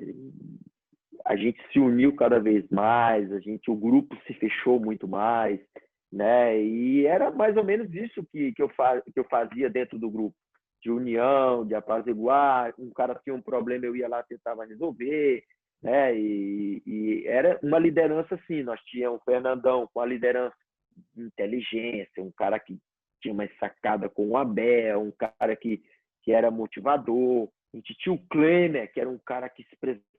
A gente se uniu cada vez mais, o grupo se fechou muito mais, né? E era mais ou menos isso que eu fazia dentro do grupo, de união, de apaziguar. Um cara tinha um problema, eu ia lá, tentava resolver, né? E era uma liderança assim. Nós tínhamos o Fernandão com a liderança de inteligência, um cara que tinha uma sacada com o Abel, um cara que era motivador. A gente tinha o Klemer, que era um cara que se precisava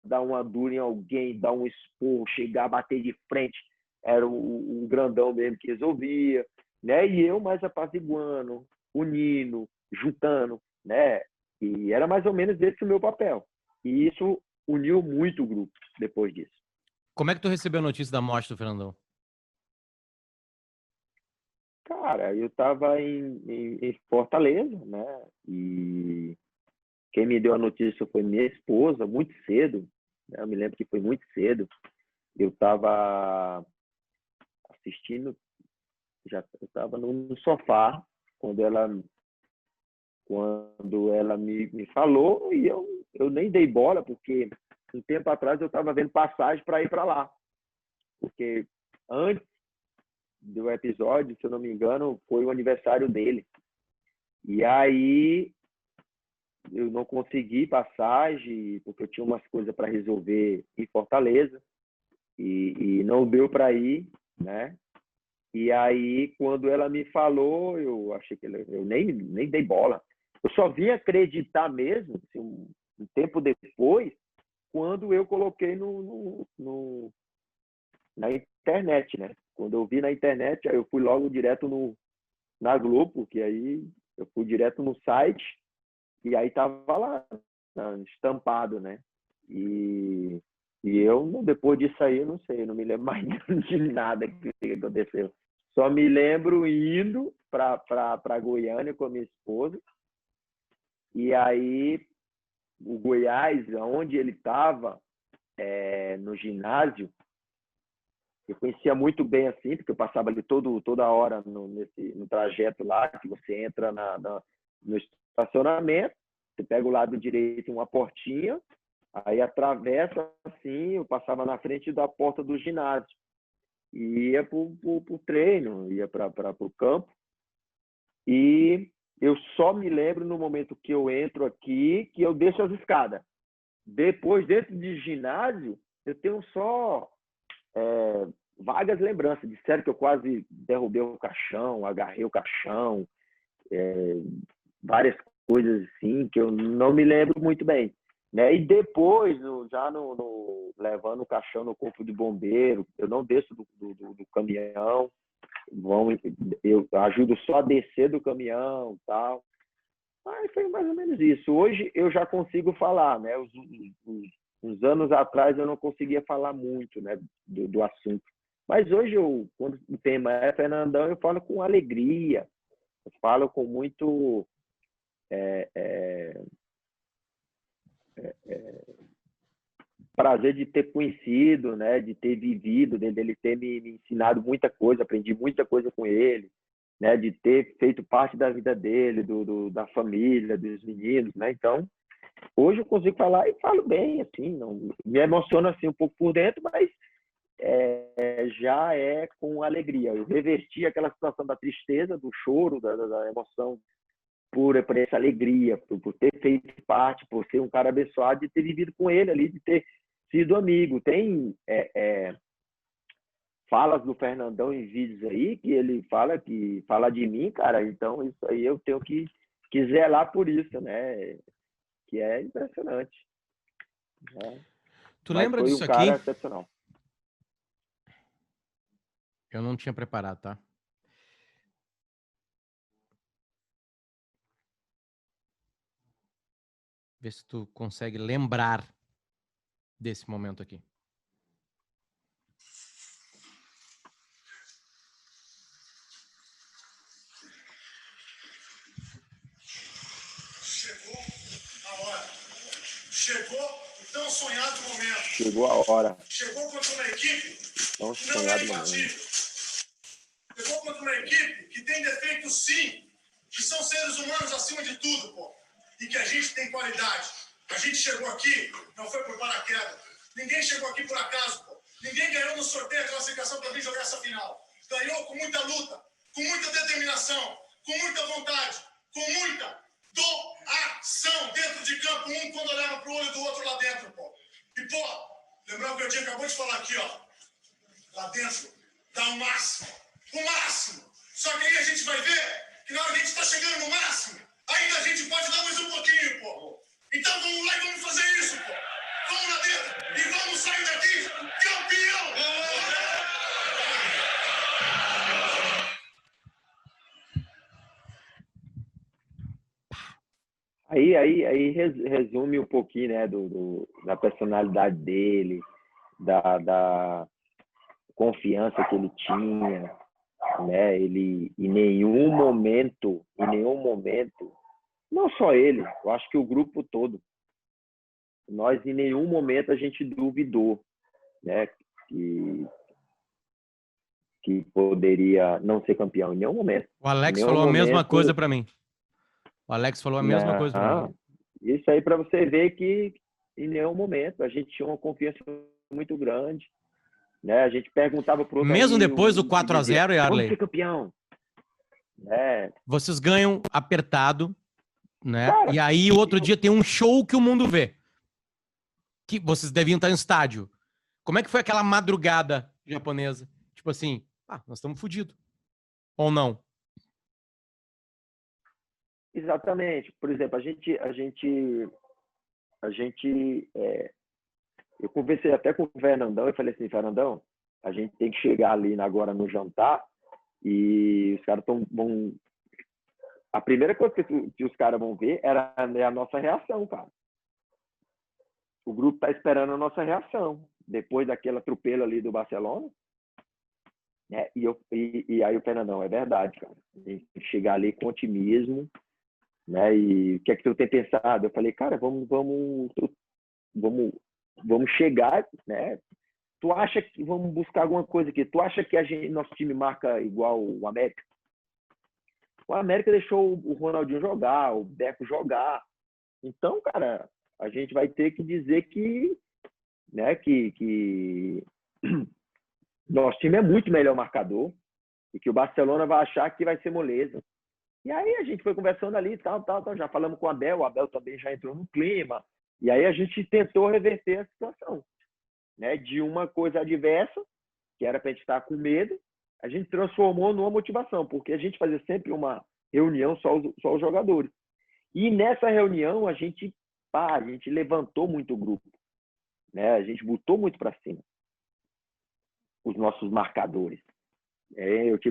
dar uma dura em alguém, dar um esporro, chegar a bater de frente, era o grandão mesmo que resolvia, né? E eu mais apaziguando, unindo, juntando, né? E era mais ou menos esse o meu papel. E isso uniu muito o grupo depois disso. Como é que tu recebeu a notícia da morte do Fernandão? Cara, eu estava em Fortaleza, né? E quem me deu a notícia foi minha esposa, muito cedo. Né? Eu me lembro que foi muito cedo. Eu estava assistindo, eu estava no sofá, quando ela quando ela me falou, e eu nem dei bola, porque um tempo atrás eu estava vendo passagem para ir para lá. Porque antes do episódio, se eu não me engano, foi o aniversário dele. E aí eu não consegui passagem, porque eu tinha umas coisas para resolver em Fortaleza, e não deu para ir, né? E aí, quando ela me falou, eu achei que eu nem dei bola. Eu só vim acreditar mesmo, assim, um tempo depois, quando eu coloquei na internet, né? Quando eu vi na internet, aí eu fui logo direto na Globo, que aí eu fui direto no site, e aí tava lá, estampado, né? E eu, depois disso aí, eu não sei, não me lembro mais de nada que aconteceu. Só me lembro indo para Goiânia com a minha esposa, e aí o Goiás, onde ele estava, no ginásio, eu conhecia muito bem assim, porque eu passava ali toda hora no trajeto lá, que você entra no estacionamento, você pega o lado direito uma portinha, aí atravessa assim, eu passava na frente da porta do ginásio e ia para o treino, ia para o campo. E eu só me lembro no momento que eu entro aqui, que eu desço as escadas. Depois, dentro de ginásio, eu tenho só vagas lembranças. Disseram que eu quase derrubei o caixão, agarrei o caixão, várias coisas assim, que eu não me lembro muito bem. Né? E depois, levando o caixão no corpo de bombeiro, eu não desço do caminhão, eu ajudo só a descer do caminhão, tal. Mas foi mais ou menos isso. Hoje eu já consigo falar, né? Uns anos atrás eu não conseguia falar muito, né, do assunto. Mas hoje, quando o tema é Fernandão, eu falo com alegria, eu falo com muito prazer de ter conhecido, né, de ter vivido, dele ter me ensinado muita coisa, aprendi muita coisa com ele, né, de ter feito parte da vida dele, da família, dos meninos, né? Então, hoje eu consigo falar e falo bem, assim, não me emociono assim um pouco por dentro, mas já é com alegria. Eu reverti aquela situação da tristeza, do choro, da emoção por essa alegria, por ter feito parte, por ser um cara abençoado, de ter vivido com ele ali, de ter sido amigo. Tem falas do Fernandão em vídeos aí que ele fala de mim, cara. Então isso aí eu tenho que zelar por isso, né? Que é impressionante. Né? Tu Mas lembra foi disso um cara aqui? excepcional. Eu não tinha preparado, tá? Vê se tu consegue lembrar desse momento aqui. Chegou a hora. Chegou o tão sonhado momento. Chegou a hora. Chegou contra uma equipe Tão que não é sonhado imbatível. Chegou contra uma equipe que tem defeitos, sim, que são seres humanos acima de tudo, pô. E que a gente tem qualidade. A gente chegou aqui, não foi por paraquedas. Ninguém chegou aqui por acaso, pô. Ninguém ganhou no sorteio a classificação para vir jogar essa final. Ganhou com muita luta, com muita determinação, com muita vontade, com muita doação dentro de campo, um quando olhava pro olho do outro lá dentro, pô. E, pô, lembrar o que o Diego acabou de falar aqui, ó. Lá dentro, dá o máximo. O máximo. Só que aí a gente vai ver que na hora que a gente tá chegando no máximo, ainda a gente pode dar mais um pouquinho, pô. Então vamos lá e vamos fazer isso, pô. Vamos lá dentro e vamos sair daqui campeão! Aí resume um pouquinho, né, da personalidade dele, da confiança que ele tinha, né? Ele em nenhum momento, não só ele, eu acho que o grupo todo, nós em nenhum momento a gente duvidou, né, que poderia não ser campeão em nenhum momento. O Alex Em nenhum falou a mesma momento, coisa pra mim. O Alex falou a mesma coisa pra mim. Isso aí para você ver que em nenhum momento a gente tinha uma confiança muito grande, né? A gente perguntava pro outro Mesmo aí, depois do e 4 a dizia, 0, vamos Yarley, ser campeão, né? vocês ganham apertado, né? E Cara, aí, o outro dia tem um show que o mundo vê. Que vocês deviam estar no estádio. Como é que foi aquela madrugada japonesa? Tipo assim, nós estamos fodidos. Ou não? exatamente. Por exemplo, eu conversei até com o Fernandão e falei assim, Fernandão, a gente tem que chegar ali agora no jantar e os caras vão... A primeira coisa que os caras vão ver é a nossa reação, cara. O grupo tá esperando a nossa reação. Depois daquele atropelo ali do Barcelona, né? E aí o Fernandão, é verdade, cara. A gente tem que chegar ali com otimismo, né? E o que é que tu tem pensado? Eu falei, cara, vamos chegar, né? Tu acha que vamos buscar alguma coisa aqui? Tu acha que nosso time marca igual o América? O América deixou o Ronaldinho jogar, o Deco jogar. Então, cara, a gente vai ter que dizer que, né, que nosso time é muito melhor marcador e que o Barcelona vai achar que vai ser moleza. E aí a gente foi conversando ali, tal, já falamos com o Abel também já entrou no clima. E aí a gente tentou reverter a situação, né? De uma coisa adversa, que era para a gente estar com medo, a gente transformou numa motivação, porque a gente fazia sempre uma reunião só os jogadores. E nessa reunião a gente levantou muito o grupo, né? A gente botou muito para cima os nossos marcadores. A gente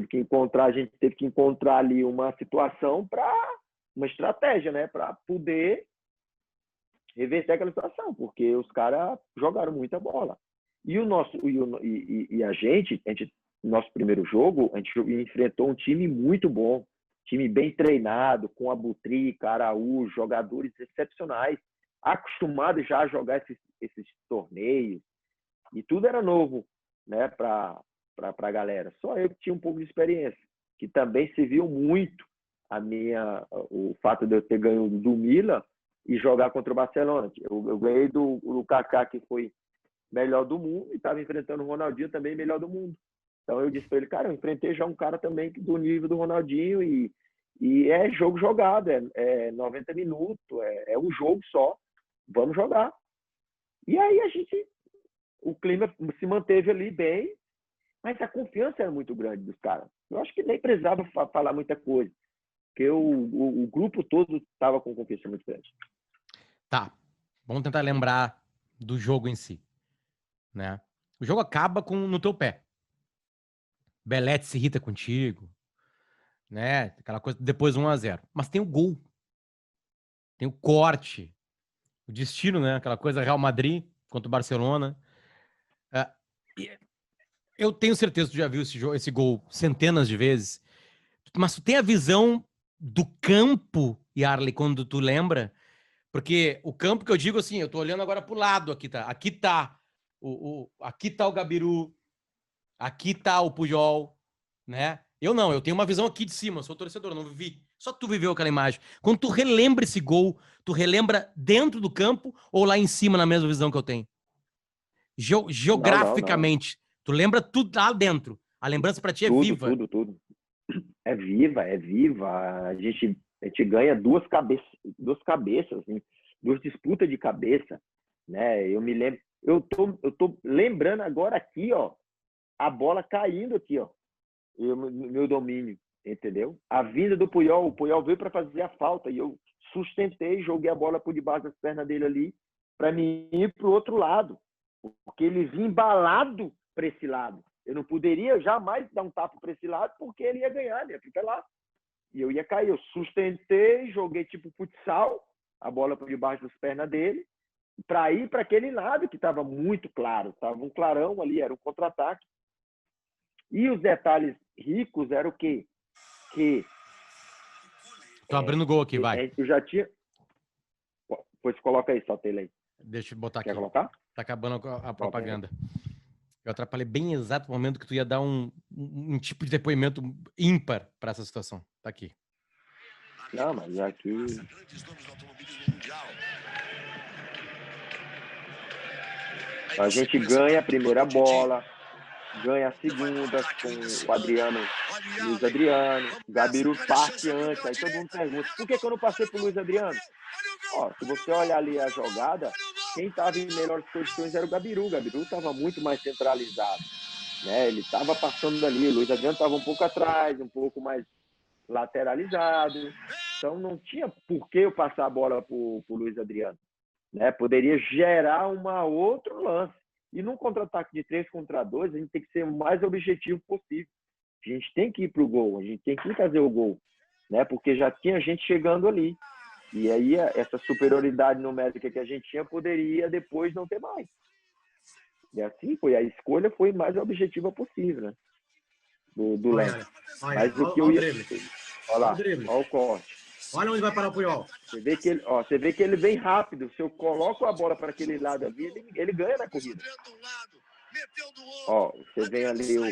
teve que encontrar ali uma situação uma estratégia, né? Para poder reverter aquela situação, porque os caras jogaram muita bola. E a gente, nosso primeiro jogo, a gente enfrentou um time muito bom, time bem treinado, com Abutrica, Araújo, jogadores excepcionais, acostumados já a jogar esses torneios, e tudo era novo, né, para a galera. Só eu que tinha um pouco de experiência, que também serviu muito o fato de eu ter ganho do Milan e jogar contra o Barcelona. Eu ganhei do Kaká, que foi melhor do mundo, e estava enfrentando o Ronaldinho também, melhor do mundo. Então eu disse para ele, cara, eu enfrentei já um cara também do nível do Ronaldinho e é jogo jogado, é 90 minutos, é um jogo só, vamos jogar. E aí o clima se manteve ali bem, mas a confiança era muito grande dos caras. Eu acho que nem precisava falar muita coisa, porque o grupo todo estava com confiança muito grande. Tá, vamos tentar lembrar do jogo em si, né? O jogo acaba no teu pé. Belete se irrita contigo, né? Aquela coisa, depois 1-0. Mas tem o gol. Tem o corte. O destino, né? Aquela coisa Real Madrid contra o Barcelona. Eu tenho certeza que tu já viu esse gol centenas de vezes. Mas tu tem a visão do campo, Yarley, quando tu lembra? Porque o campo que eu digo assim, eu tô olhando agora pro lado aqui, tá? Aqui tá o Gabiru, aqui tá o Pujol, né? Eu tenho uma visão aqui de cima, eu sou torcedor, não vivi. Só tu viveu aquela imagem. Quando tu relembra esse gol, tu relembra dentro do campo ou lá em cima na mesma visão que eu tenho? Geograficamente, não. tu lembra tudo lá dentro. A lembrança pra ti é viva. Tudo. É viva. A gente ganha duas cabeças, assim, duas disputas de cabeça, né? Eu me lembro, eu tô lembrando agora aqui, ó, a bola caindo aqui, ó, meu domínio, entendeu? A vinda do Puyol, o Puyol veio para fazer a falta e eu sustentei, joguei a bola por debaixo das pernas dele ali para mim ir pro outro lado, porque ele vinha embalado para esse lado. Eu não poderia jamais dar um tapa para esse lado, porque ele ia ganhar, ele ia ficar lá. E eu ia cair. Eu sustentei, joguei tipo futsal, a bola por debaixo das pernas dele, para ir para aquele lado que estava muito claro. Estava um clarão ali, era um contra-ataque. E os detalhes ricos eram o quê? Tô abrindo o gol aqui, vai. Eu já tinha... Pois coloca aí, solta ele aí. Deixa eu botar aqui. Quer colocar? Tá acabando a propaganda. Eu atrapalhei bem em exato momento que tu ia dar um tipo de depoimento ímpar para essa situação. Tá aqui. Não, mas aqui... A gente ganha a primeira bola, ganha a segunda com o Adriano, Luiz Adriano, Gabiru parte antes, aí todo mundo pergunta, por que eu não passei pro Luiz Adriano? Ó, se você olhar ali a jogada, quem estava em melhores condições era o Gabiru estava muito mais centralizado, né? Ele estava passando ali, o Luiz Adriano estava um pouco atrás, um pouco mais lateralizado, então não tinha por que eu passar a bola pro Luiz Adriano, né? Poderia gerar outro lance. E num contra-ataque de 3 contra 2, a gente tem que ser o mais objetivo possível. A gente tem que ir para o gol, a gente tem que fazer o gol, né? Porque já tinha gente chegando ali. E aí essa superioridade numérica que a gente tinha poderia depois não ter mais. E assim foi, a escolha foi mais objetiva possível, né? Do Lens. Mas o que eu ia... Olha lá, olha o corte. Olha onde vai parar o Puyol. Você vê que ele vem rápido. Se eu coloco a bola para aquele lado ali, ele ganha na corrida. Ó, você vem ali o...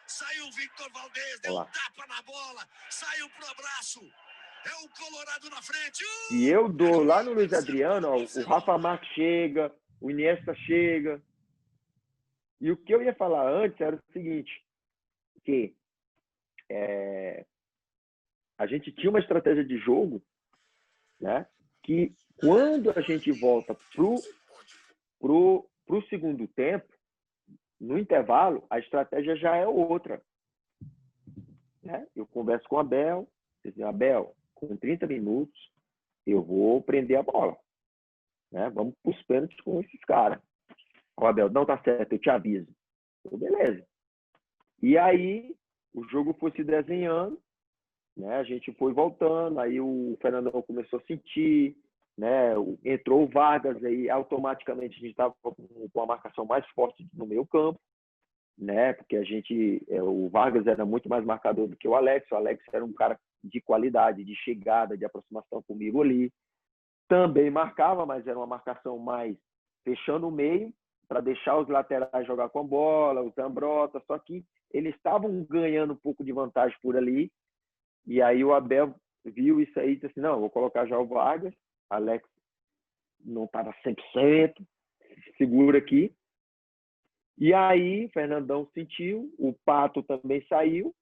Saiu o Victor Valdez, deu um tapa na bola, saiu pro abraço. É o Colorado na frente. E eu dou lá no Luiz Adriano, ó, o Rafa Marques chega, o Iniesta chega. E o que eu ia falar antes era o seguinte, que a gente tinha uma estratégia de jogo, né, que quando a gente volta pro segundo tempo, no intervalo, a estratégia já é outra. Né? Eu converso com o Abel, Abel, com 30 minutos, eu vou prender a bola. Né? Vamos para os pênaltis com esses caras. O Abel, não tá certo, eu te aviso. Então, beleza. E aí, o jogo foi se desenhando, né? A gente foi voltando, aí o Fernandão começou a sentir, né? Entrou o Vargas, aí automaticamente a gente estava com a marcação mais forte no meio campo, né? Porque o Vargas era muito mais marcador do que o Alex era um cara de qualidade, de chegada, de aproximação comigo ali. Também marcava, mas era uma marcação mais fechando o meio, para deixar os laterais jogar com a bola, os Zambrota, só que eles estavam ganhando um pouco de vantagem por ali, e aí o Abel viu isso aí e disse assim, não, vou colocar já o Vargas, Alex não estava 100%, segura aqui. E aí Fernandão sentiu, o Pato também saiu,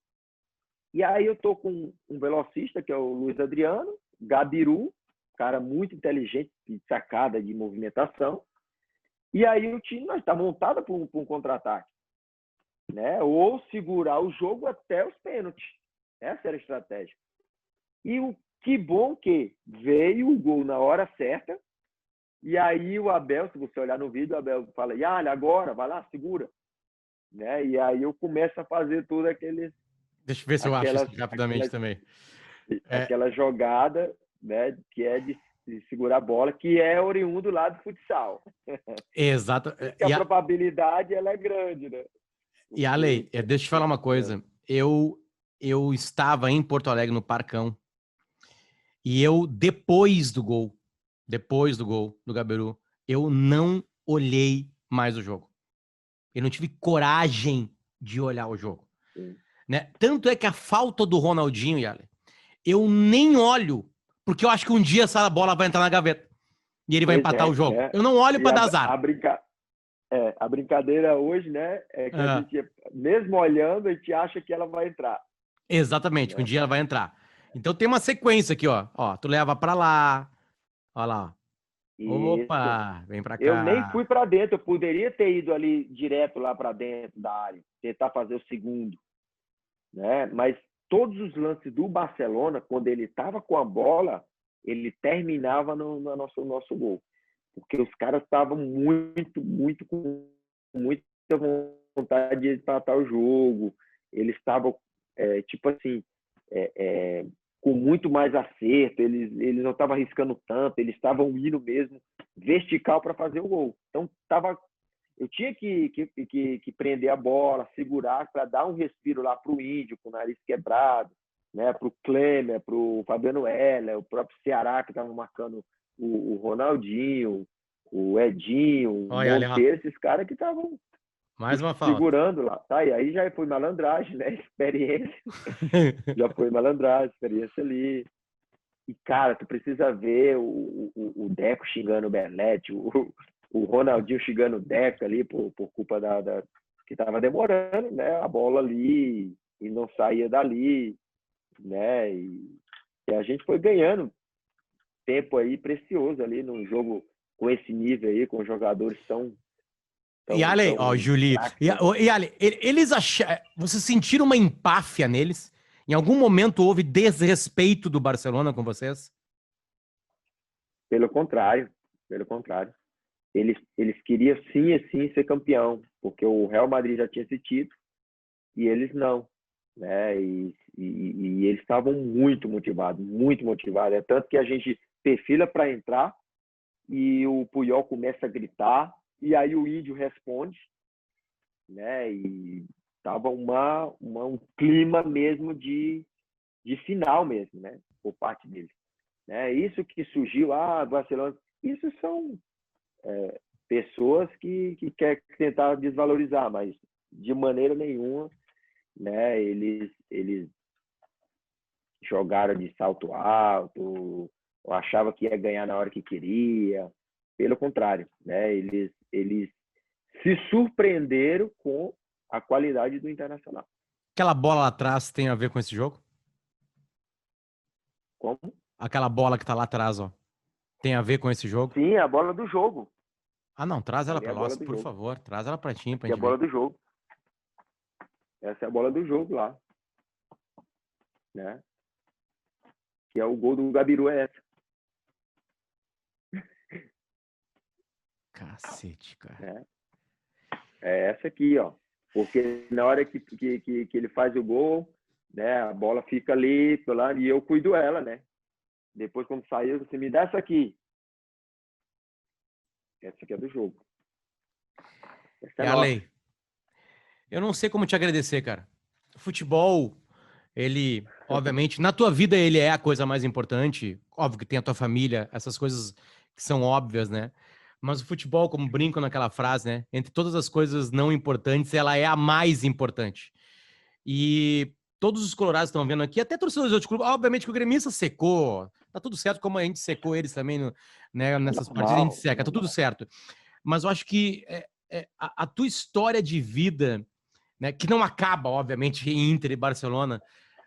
e aí eu tô com um velocista, que é o Luiz Adriano, Gabiru, cara muito inteligente, de sacada, de movimentação, e aí o time está montado para um contra-ataque, né? Ou segurar o jogo até os pênaltis. Essa era a estratégia. E que bom que veio o gol na hora certa. E aí o Abel, se você olhar no vídeo, o Abel fala, olha, agora, vai lá, segura. Né? E aí eu começo a fazer tudo aqueles... Deixa eu ver se eu acho isso rapidamente também. Aquela jogada, né, que é de segurar a bola, que é oriundo lá do futsal. Exato. A probabilidade ela é grande, né? E a lei, deixa eu te falar uma coisa. Eu estava em Porto Alegre, no Parcão, e depois do gol do Gabiru, eu não olhei mais o jogo. Eu não tive coragem de olhar o jogo. Né? Tanto é que a falta do Ronaldinho, Yale, eu nem olho, porque eu acho que um dia essa bola vai entrar na gaveta e ele vai empatar o jogo. Eu não olho para dar azar. A brincadeira hoje, né, é que a gente, mesmo olhando, a gente acha que ela vai entrar. Exatamente, que um dia ela vai entrar. Então tem uma sequência aqui, ó. Tu leva para lá, olha lá. Opa, vem para cá. Eu nem fui para dentro, eu poderia ter ido ali direto lá para dentro da área, tentar fazer o segundo, né? Mas todos os lances do Barcelona, quando ele estava com a bola, ele terminava no nosso gol. Porque os caras estavam com muita vontade de empatar o jogo. Eles estavam, com muito mais acerto. Eles não estavam arriscando tanto. Eles estavam indo mesmo vertical para fazer o gol. Então, eu tinha que prender a bola, segurar, para dar um respiro lá para o Índio, com o nariz quebrado, né? Para o Klemer, para o Fabiano Heller, o próprio Ceará, que estava marcando o Ronaldinho, o Edinho, o Monteiro, esses caras que estavam segurando lá. Tá, e aí já foi malandragem, né? Experiência. Já foi malandragem, experiência ali. E, cara, tu precisa ver o Deco xingando o Berlete, o Ronaldinho xingando o Deco ali por culpa que tava demorando, né? A bola ali e não saía dali, né? E a gente foi ganhando tempo aí precioso ali num jogo com esse nível aí, com jogadores tão E Ale, ó, Juli, e Ale, eles acharam, vocês sentiram uma empáfia neles? Em algum momento houve desrespeito do Barcelona com vocês? Pelo contrário. Eles queriam sim e sim ser campeão, porque o Real Madrid já tinha esse título e eles não, né? E eles estavam muito motivados. É tanto que a gente perfila para entrar e o Puyol começa a gritar e aí o Índio responde, né? E tava um clima mesmo de final mesmo, né? Por parte deles, né? Isso que surgiu, Barcelona, isso são pessoas que querem tentar desvalorizar, mas de maneira nenhuma, né? Eles jogaram de salto alto, ou achava que ia ganhar na hora que queria. Pelo contrário, né? Eles se surpreenderam com a qualidade do Internacional. Aquela bola lá atrás tem a ver com esse jogo? Como? Aquela bola que tá lá atrás, ó. Tem a ver com esse jogo? Sim, a bola do jogo. Ah, não, traz ela Ali é pra a bola nós, do por jogo. favor. Traz ela pra ti, pra É a gente bola ver. do jogo. Essa é a bola do jogo lá. Né? Que é o gol do Gabiru, é essa. Cacete, cara. Né? É essa aqui, ó. Porque na hora que ele faz o gol, né, a bola fica ali, e eu cuido ela, né? Depois, quando saiu, você me dá essa aqui. Essa aqui é do jogo. Essa É a lei. Eu não sei como te agradecer, cara. O futebol, ele, obviamente, na tua vida ele é a coisa mais importante. Óbvio que tem a tua família, essas coisas que são óbvias, né? Mas o futebol, como brinco naquela frase, né? Entre todas as coisas não importantes, ela é a mais importante. E todos os colorados estão vendo aqui, até torcedores de outros clubes, obviamente que o gremista secou, tá tudo certo, como a gente secou eles também, né, nessas partidas a gente seca, tá tudo certo. Mas eu acho que a tua história de vida, né, que não acaba, obviamente, em Inter e Barcelona,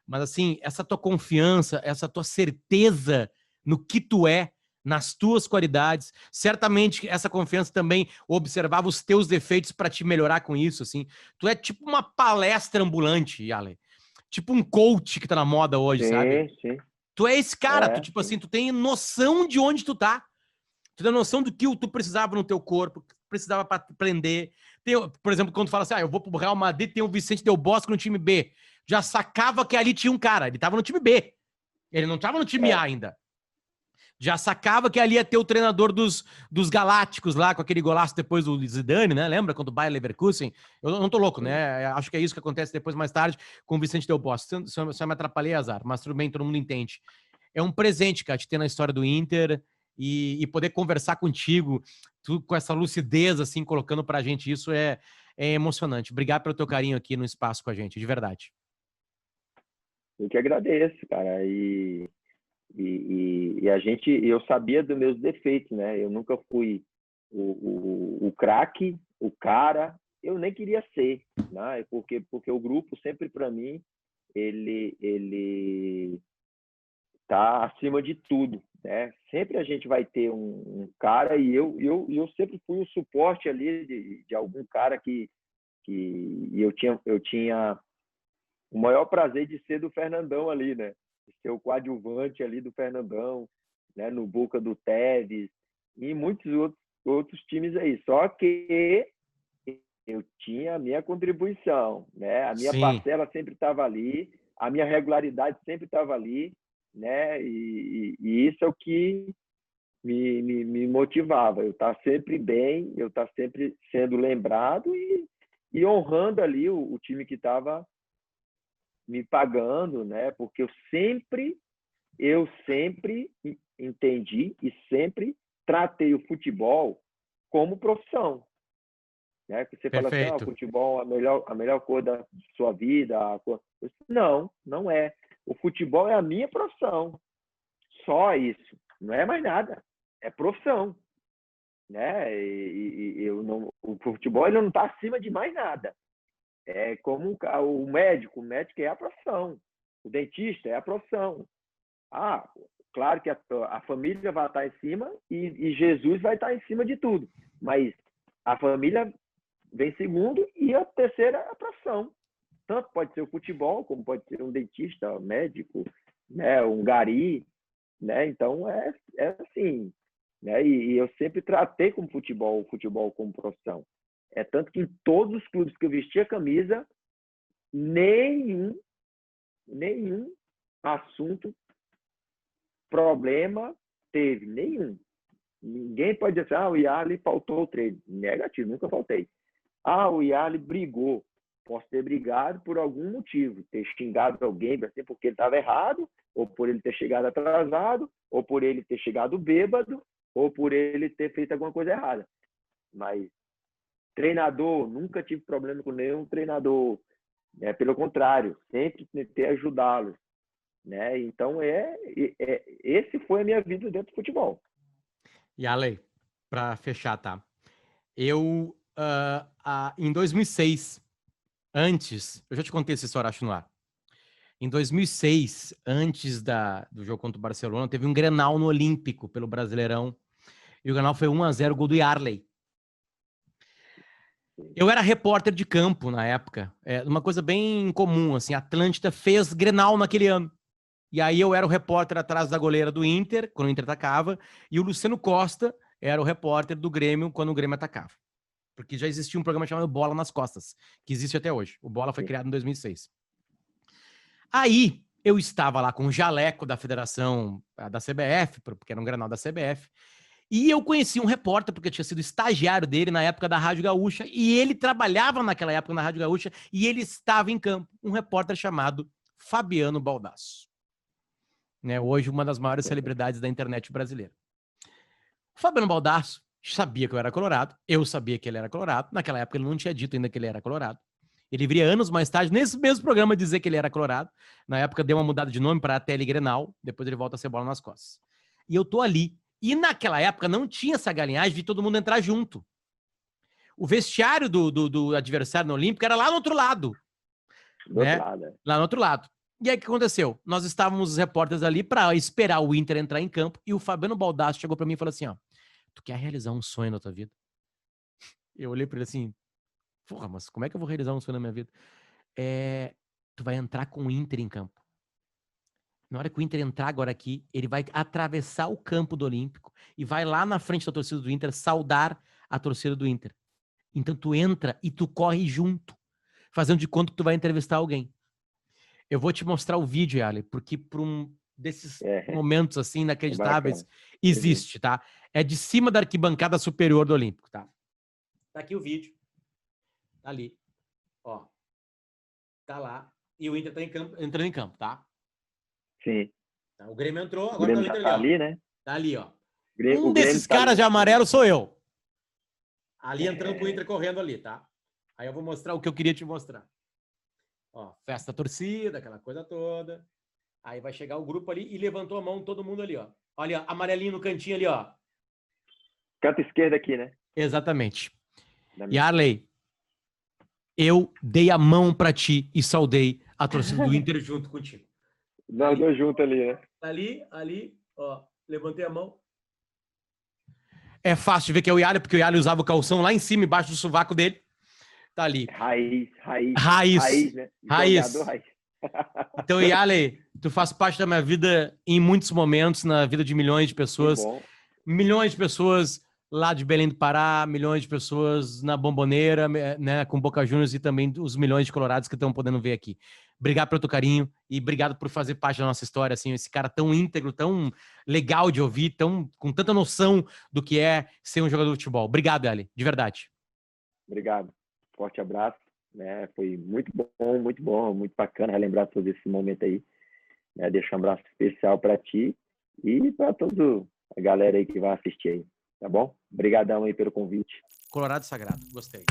mas assim, essa tua confiança, essa tua certeza no que tu é, nas tuas qualidades, certamente essa confiança também observava os teus defeitos para te melhorar com isso, assim. Tu é tipo uma palestra ambulante, Ale. Tipo um coach que tá na moda hoje, sabe? Sim. Tu é esse cara, tu tipo sim. assim, tu tem noção de onde tu tá. Tu tem noção do que tu precisava no teu corpo, precisava para aprender. Por exemplo, quando tu fala assim, eu vou pro Real Madrid, tem o Vicente Del Bosque no time B. Já sacava que ali tinha um cara, ele tava no time B. Ele não tava no time A ainda. Já sacava que ali ia ter o treinador dos Galácticos lá, com aquele golaço depois do Zidane, né? Lembra? Quando o Bayer Leverkusen? Eu não tô louco, né? Acho que é isso que acontece depois, mais tarde, com o Vicente Del Bosque. Só me atrapalhei, azar. Mas tudo bem, todo mundo entende. É um presente, cara, te ter na história do Inter e poder conversar contigo, tu, com essa lucidez, assim, colocando pra gente isso é emocionante. Obrigado pelo teu carinho aqui no espaço com a gente, de verdade. Eu que agradeço, cara. Eu sabia dos meus defeitos, né? Eu nunca fui o craque, o cara. Eu nem queria ser, né? Porque o grupo sempre para mim ele tá acima de tudo, né? Sempre a gente vai ter um cara e eu sempre fui o suporte ali de algum cara que eu tinha o maior prazer de ser do Fernandão ali, né? Ser o coadjuvante ali do Fernandão, né? No Boca do Tevez e muitos outros times aí. Só que eu tinha a minha contribuição, né? A minha parcela sempre estava ali, a minha regularidade sempre estava ali, né? E isso é o que me motivava. Eu estar sempre bem, eu estar sempre sendo lembrado e honrando ali o time que estava me pagando, né? Porque eu sempre entendi e sempre tratei o futebol como profissão, né? Que você fala assim, o futebol é a melhor coisa da sua vida. Não é. O futebol é a minha profissão. só isso, não é mais nada, é profissão, né? O futebol ele não está acima de mais nada. É como o médico é a profissão, o dentista é a profissão. Claro que a família vai estar em cima e Jesus vai estar em cima de tudo, mas a família vem segundo e a terceira é a profissão. Tanto pode ser o futebol, como pode ser um dentista, um médico, né, um gari, né? Então é assim, né? E eu sempre tratei como o futebol como profissão. É tanto que em todos os clubes que eu vestia a camisa, nenhum assunto, problema teve, nenhum. Ninguém pode dizer assim, o Yarley faltou o treino. Negativo, nunca faltei. O Yarley brigou. Posso ter brigado por algum motivo, ter xingado alguém assim, porque ele estava errado, ou por ele ter chegado atrasado, ou por ele ter chegado bêbado, ou por ele ter feito alguma coisa errada. Mas treinador, nunca tive problema com nenhum treinador. Pelo contrário, sempre tentei ajudá-los. Né? Então, esse foi a minha vida dentro do futebol. E Ale, para fechar, tá? Eu, em 2006, eu já te contei essa história, acho, no ar. Em 2006, antes do jogo contra o Barcelona, teve um Grenal no Olímpico pelo Brasileirão. E o Grenal foi 1-0, gol do Yarley. Eu era repórter de campo na época. Uma coisa bem comum, assim, a Atlântida fez Grenal naquele ano. E aí eu era o repórter atrás da goleira do Inter, quando o Inter atacava, e o Luciano Costa era o repórter do Grêmio quando o Grêmio atacava. Porque já existia um programa chamado Bola nas Costas, que existe até hoje. O Bola foi criado em 2006. Aí eu estava lá com o jaleco da federação da CBF, porque era um Grenal da CBF, e eu conheci um repórter, porque eu tinha sido estagiário dele na época da Rádio Gaúcha, e ele trabalhava naquela época na Rádio Gaúcha, e ele estava em campo, um repórter chamado Fabiano Baldasso. Né, hoje uma das maiores celebridades da internet brasileira. O Fabiano Baldasso sabia que eu era colorado, eu sabia que ele era colorado, naquela época ele não tinha dito ainda que ele era colorado. Ele viria anos mais tarde, nesse mesmo programa, dizer que ele era colorado. Na época deu uma mudada de nome para a Tele Grenal, depois ele volta a ser Bola nas Costas. E eu tô ali. E naquela época não tinha essa galinhagem de todo mundo entrar junto. O vestiário do adversário no Olímpico era lá no outro lado. Né? Lá no outro lado. E aí o que aconteceu? Nós estávamos os repórteres ali para esperar o Inter entrar em campo e o Fabiano Baldasso chegou para mim e falou assim, tu quer realizar um sonho na tua vida? Eu olhei para ele assim, porra, mas como é que eu vou realizar um sonho na minha vida? Tu vai entrar com o Inter em campo. Na hora que o Inter entrar agora aqui, ele vai atravessar o campo do Olímpico e vai lá na frente da torcida do Inter saudar a torcida do Inter. Então tu entra e tu corre junto, fazendo de conta que tu vai entrevistar alguém. Eu vou te mostrar o vídeo, Ale, porque por um desses momentos assim inacreditáveis existe, tá? É de cima da arquibancada superior do Olímpico, tá? Tá aqui o vídeo. Tá ali. Ó. Tá lá. E o Inter tá entrando em campo, tá? Sim. Tá, o Grêmio entrou, agora tá o Inter ali, né? Tá ali, ó. Um desses caras de amarelo sou eu. Ali entrando com o Inter correndo ali, tá? Aí eu vou mostrar o que eu queria te mostrar. Ó, festa torcida, aquela coisa toda. Aí vai chegar o grupo ali e levantou a mão todo mundo ali, ó. Olha, amarelinho no cantinho ali, ó. Canto esquerdo aqui, né? Exatamente. Yarley, eu dei a mão pra ti e saudei a torcida do Inter junto contigo. Nós dois juntos ali, né? Ali, ó. Levantei a mão. É fácil de ver que é o Yarley, porque o Yarley usava o calção lá em cima, embaixo do sovaco dele. Tá ali. Raiz, né? Raiz. Então, Yarley, tu faz parte da minha vida em muitos momentos, na vida de milhões de pessoas. Milhões de pessoas lá de Belém do Pará, milhões de pessoas na Bomboneira, né, com Boca Juniors e também os milhões de colorados que estão podendo ver aqui. Obrigado pelo teu carinho e obrigado por fazer parte da nossa história, assim, esse cara tão íntegro, tão legal de ouvir, com tanta noção do que é ser um jogador de futebol. Obrigado, Yarley, de verdade. Obrigado. Forte abraço, né? Foi muito bom, muito bacana relembrar todo esse momento aí, né? Deixar um abraço especial para ti e para toda a galera aí que vai assistir aí, tá bom? Obrigadão aí pelo convite. Colorado Sagrado, gostei.